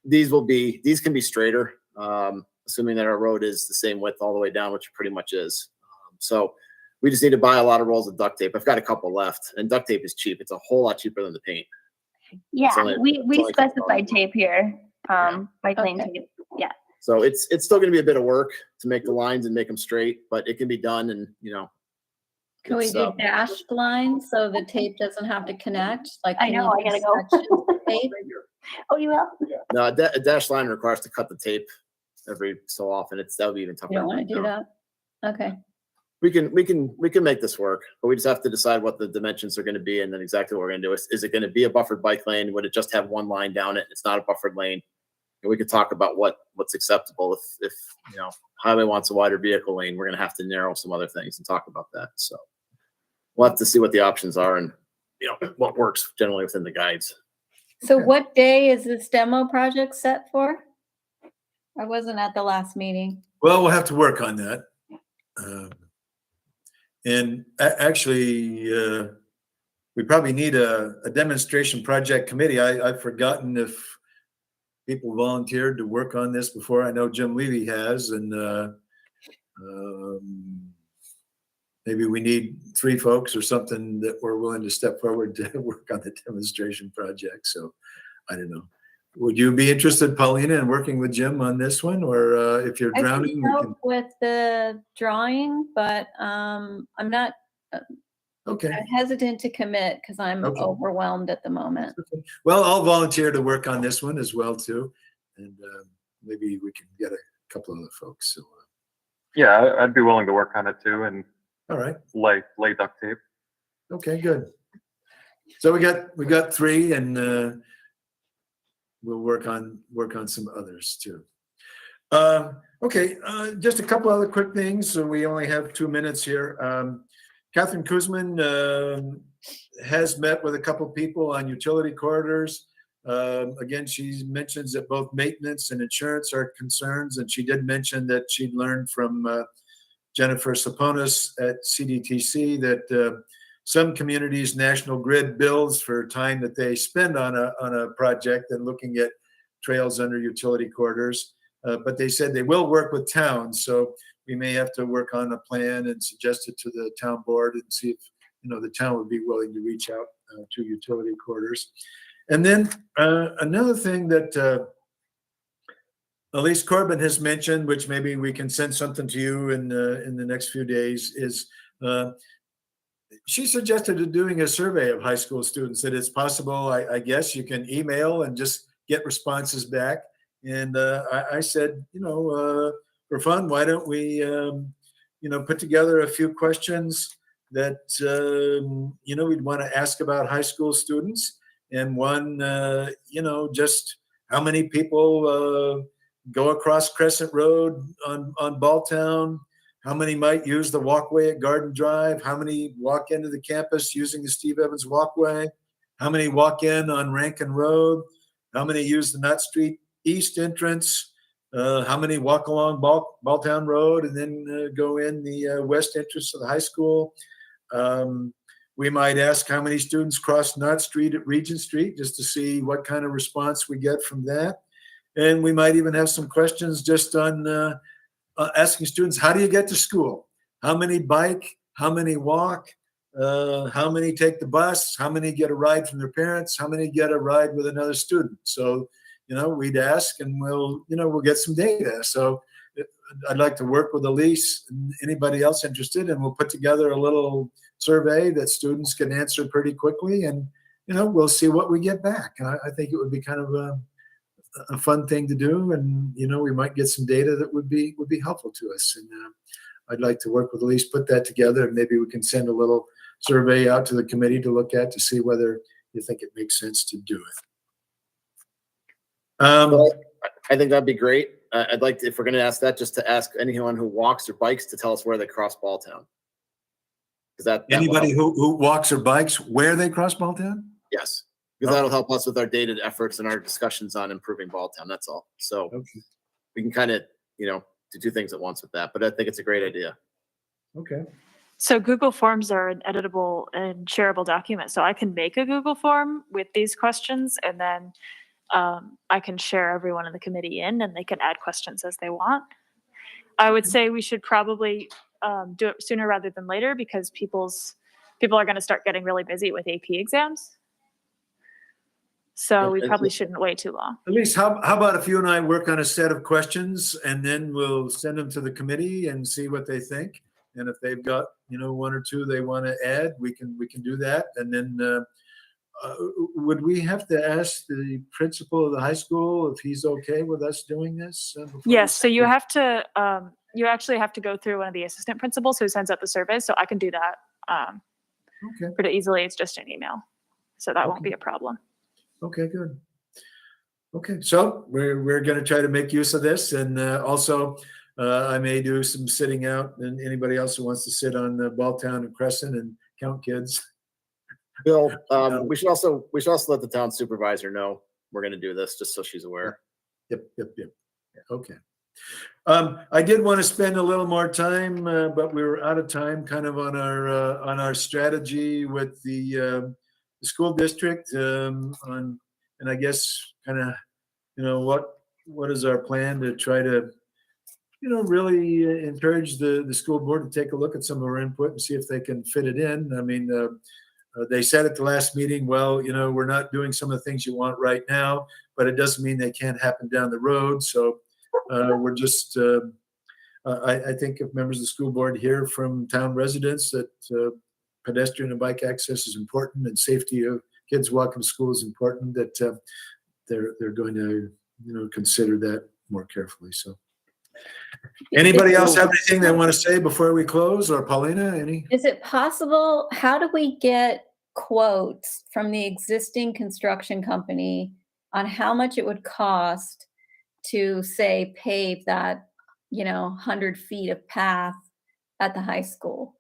These can be straighter, assuming that our road is the same width all the way down, which it pretty much is. So we just need to buy a lot of rolls of duct tape. I've got a couple left, and duct tape is cheap. It's a whole lot cheaper than the paint. Yeah, only- we only specified tape here. Bike lane Okay. tape. Yeah. So it's still going to be a bit of work to make the lines and make them straight, but it can be done. And Can we it's, do dashed lines so the tape doesn't have to connect? Like, I can know, you I do gotta sections go. of tape? Oh, you will? no, a dash line requires to cut the tape every so often. That would be even tougher. You don't want to do that? Okay. We can make this work, but we just have to decide what the dimensions are going to be, and then exactly what we're going to do. Is it going to be a buffered bike lane? Would it just have one line down it? It's not a buffered lane. And we could talk about what's acceptable. If highway wants a wider vehicle lane, we're going to have to narrow some other things and talk about that. So we'll have to see what the options are and what works generally within the guides. So what day is this demo project set for? I wasn't at the last meeting. Well, we'll have to work on that. And actually, we probably need a demonstration project committee. I've forgotten if people volunteered to work on this before. I know Jim Levy has, and maybe we need 3 folks or something that were willing to step forward to work on the demonstration project. So I don't know. Would you be interested, Paulina, in working with Jim on this one? Or if you're I drowning, can we help can. with the drawing, but I'm not Okay. I'm hesitant to commit because I'm Okay. overwhelmed at the moment. Okay. Well, I'll volunteer to work on this one as well too, and maybe we can get a couple other folks. So, Yeah, I'd be willing to work on it too and all right. lay duct tape. Okay, good. So we got 3, and we'll work on some others too. Okay, just a couple other quick things. So we only have 2 minutes here. Catherine Kuzman has met with a couple people on utility corridors. Again, she mentions that both maintenance and insurance are concerns, and she did mention that she'd learned from Jennifer Saponis at CDTC that some communities' national grid bills for time that they spend on a project and looking at trails under utility corridors. But they said they will work with towns, so we may have to work on a plan and suggest it to the town board and see if the town would be willing to reach out to utility corridors. And then another thing that Elise Corbin has mentioned, which maybe we can send something to you in the next few days, is she suggested doing a survey of high school students. That it's possible, I guess, you can email and just get responses back. And I said, for fun, why don't we, put together a few questions that, we'd want to ask about high school students. And one, just how many people go across Crescent Road on Balltown? How many might use the walkway at Garden Drive? How many walk into the campus using the Steve Evans walkway? How many walk in on Rankin Road? How many use the Knott Street East entrance? How many walk along Balltown Road and then go in the west entrance of the high school? We might ask how many students cross Knott Street at Regent Street just to see what kind of response we get from that. And we might even have some questions just on asking students, how do you get to school? How many bike? How many walk? How many take the bus? How many get a ride from their parents? How many get a ride with another student? So, we'd ask and we'll get some data. So I'd like to work with Elise and anybody else interested, and we'll put together a little survey that students can answer pretty quickly, and, we'll see what we get back. And I think it would be kind of a fun thing to do. And, we might get some data that would be helpful to us. And I'd like to work with Elise, put that together, and maybe we can send a little survey out to the committee to look at to see whether you think it makes sense to do it. I think that'd be great. I'd like to, if we're going to ask that, just to ask anyone who walks or bikes to tell us where they cross Balltown. Is that Anybody who walks or bikes where they cross Balltown? Yes, because that'll help us with our data efforts and our discussions on improving Balltown. That's all. So we can kind of, do two things at once with that. But I think it's a great idea. Okay. So Google Forms are an editable and shareable document. So I can make a Google form with these questions, and then I can share everyone in the committee in, and they can add questions as they want. I would say we should probably do it sooner rather than later, because people are going to start getting really busy with AP exams. So we probably shouldn't wait too long. At least, how about if you and I work on a set of questions, and then we'll send them to the committee and see what they think. And if they've got, one or two they want to add, we can do that. And then would we have to ask the principal of the high school if he's okay with us doing this? Yes. So you have to, you actually have to go through one of the assistant principals who sends out the surveys. So I can do that pretty easily. It's just an email. So that won't be a problem. Okay, good. Okay, so we're going to try to make use of this, and also I may do some sitting out, and anybody else who wants to sit on the Balltown and Crescent and count kids. Bill, we should also let the town supervisor know we're going to do this, just so she's aware. Yep. Okay. I did want to spend a little more time, but we were out of time, kind of on our strategy with the school district, and I guess kind of, what is our plan to try to, really encourage the school board to take a look at some of our input and see if they can fit it in. I mean, they said at the last meeting, well, we're not doing some of the things you want right now, but it doesn't mean they can't happen down the road. So we're just, I think if members of the school board hear from town residents that pedestrian and bike access is important and safety of kids walking to school is important, that they're going to, consider that more carefully. So anybody else have anything they want to say before we close? Or Paulina, any? Is it possible, how do we get quotes from the existing construction company on how much it would cost to, say, pave that, 100 feet of path at the high school?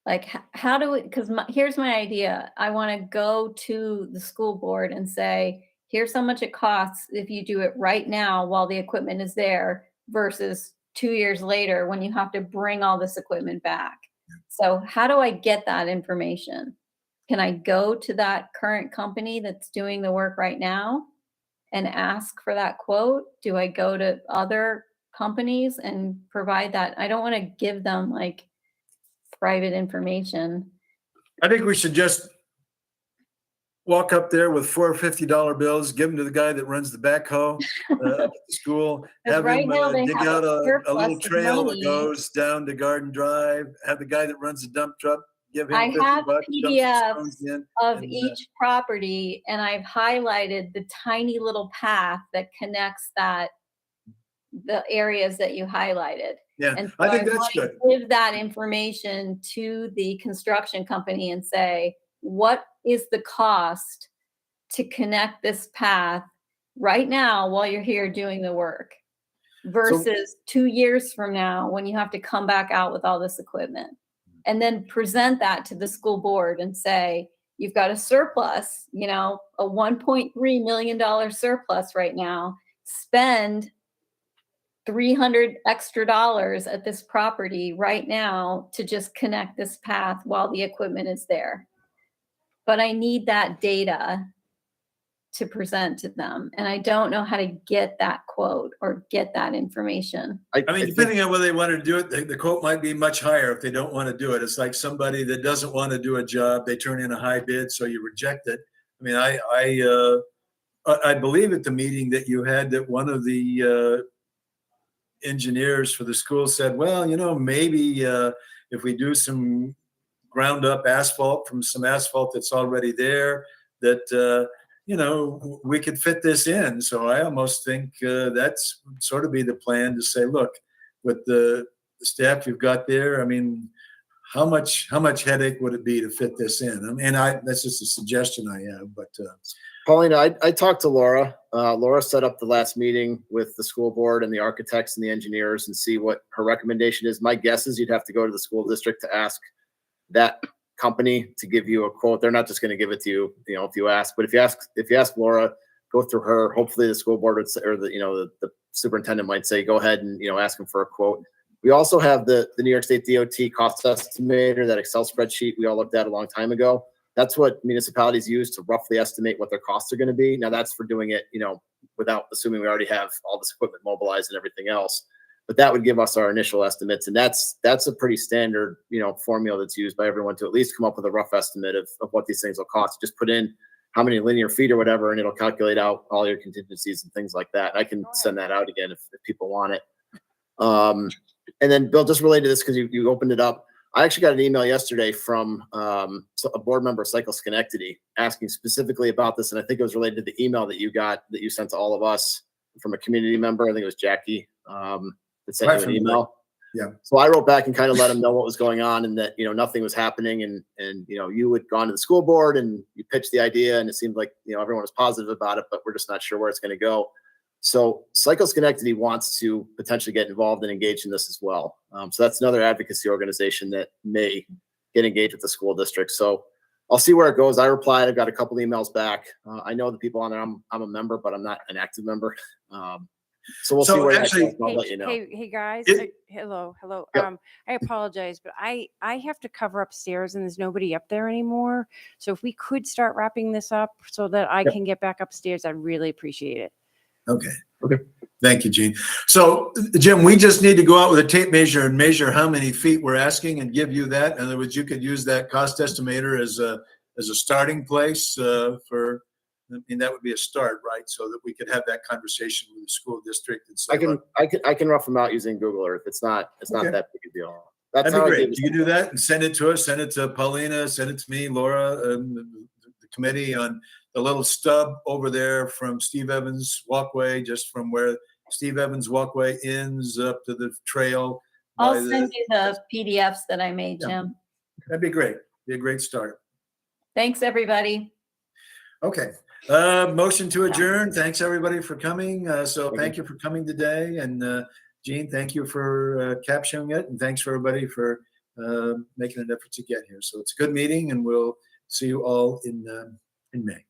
Like, how do we, because here's my idea. I want to go to the school board and say, here's how much it costs if you do it right now while the equipment is there versus 2 years later when you have to bring all this equipment back. So how do I get that information? Can I go to that current company that's doing the work right now and ask for that quote? Do I go to other companies and provide that? I don't want to give them like private information. I think we should just walk up there with $4 $50 bills, give them to the guy that runs the backhoe at the school, have right him now they dig have out a surplus little of trail that money. goes down to Garden Drive, have the guy that runs the dump truck, give him I $50, have dump some PDFs stones in, of and, each property, and I've highlighted the tiny little path that connects the areas that you highlighted. yeah, And so I think that's want to good. give that information to the construction company and say, what is the cost to connect this path right now while you're here doing the work? versus 2 years from now when you have to come back out with all this equipment and then present that to the school board and say, you've got a surplus, you know, a $1.3 million surplus right now, spend $300 extra at this property right now to just connect this path while the equipment is there. But I need that data to present to them. And I don't know how to get that quote or get that information. I mean, depending on whether they want to do it, the quote might be much higher if they don't want to do it. It's like somebody that doesn't want to do a job, they turn in a high bid, so you reject it. I mean, I believe at the meeting that you had that one of the engineers for the school said, well, you know, maybe if we do some ground up asphalt from some asphalt that's already there, that you know, we could fit this in. So I almost think that's sort of be the plan to say, look, with the staff you've got there, I mean, how much headache would it be to fit this in? I mean, that's just a suggestion I have, but. Paulina, I talked to Laura. Laura set up the last meeting with the school board and the architects and the engineers and see what her recommendation is. My guess is you'd have to go to the school district to ask that company to give you a quote. They're not just going to give it to you, you know, if you ask. But if you ask Laura, go through her. Hopefully, the school board would say, or the superintendent might say, go ahead and ask them for a quote. We also have the New York State DOT cost estimator, that Excel spreadsheet we all looked at a long time ago. That's what municipalities use to roughly estimate what their costs are going to be. Now that's for doing it, without assuming we already have all this equipment mobilized and everything else. But that would give us our initial estimates. And that's a pretty standard, formula that's used by everyone to at least come up with a rough estimate of what these things will cost. Just put in how many linear feet or whatever, and it'll calculate out all your contingencies and things like that. I can send that out again if people want it. And then Bill, just related to this, because you opened it up. I actually got an email yesterday from a board member of Cycle Schenectady asking specifically about this. And I think it was related to the email that you sent to all of us from a community member. I think it was Jackie that sent you an email. Yeah. So I wrote back and kind of let him know what was going on and that, nothing was happening. And you had gone to the school board and you pitched the idea and it seemed like, everyone was positive about it, but we're just not sure where it's going to go. So Cycle Schenectady wants to potentially get involved and engage in this as well. So that's another advocacy organization that may get engaged with the school district. So I'll see where it goes. I replied. I've got a couple emails back. I know the people on there. I'm a member, but I'm not an active member. So we'll see where actually, that goes. I'll let you know. Hey guys. Hello. Yep. I apologize, but I have to cover upstairs and there's nobody up there anymore. So if we could start wrapping this up so that I can get back upstairs, I'd really appreciate it. Okay. Thank you, Gene. So, Jim, we just need to go out with a tape measure and measure how many feet we're asking and give you that. In other words, you could use that cost estimator as a starting place that would be a start, right? So that we could have that conversation with the school district and say, I can rough them out using Google Earth. It's not that big a deal. That's that'd how be I great. did You can do that and send it to us. Send it to Paulina. Send it to me, Laura, and the committee on the little stub over there from Steve Evans Walkway, just from where Steve Evans Walkway ends up to the trail. I'll send you the PDFs that I made, Jim. That'd be great. Be a great start. Thanks, everybody. Okay. Motion to adjourn. Thanks everybody for coming. Thank you for coming today. And Gene, thank you for capturing it. And thanks for everybody for making an effort to get here. So it's a good meeting and we'll see you all in May.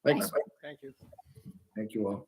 Thanks. Thank you. Thank you all.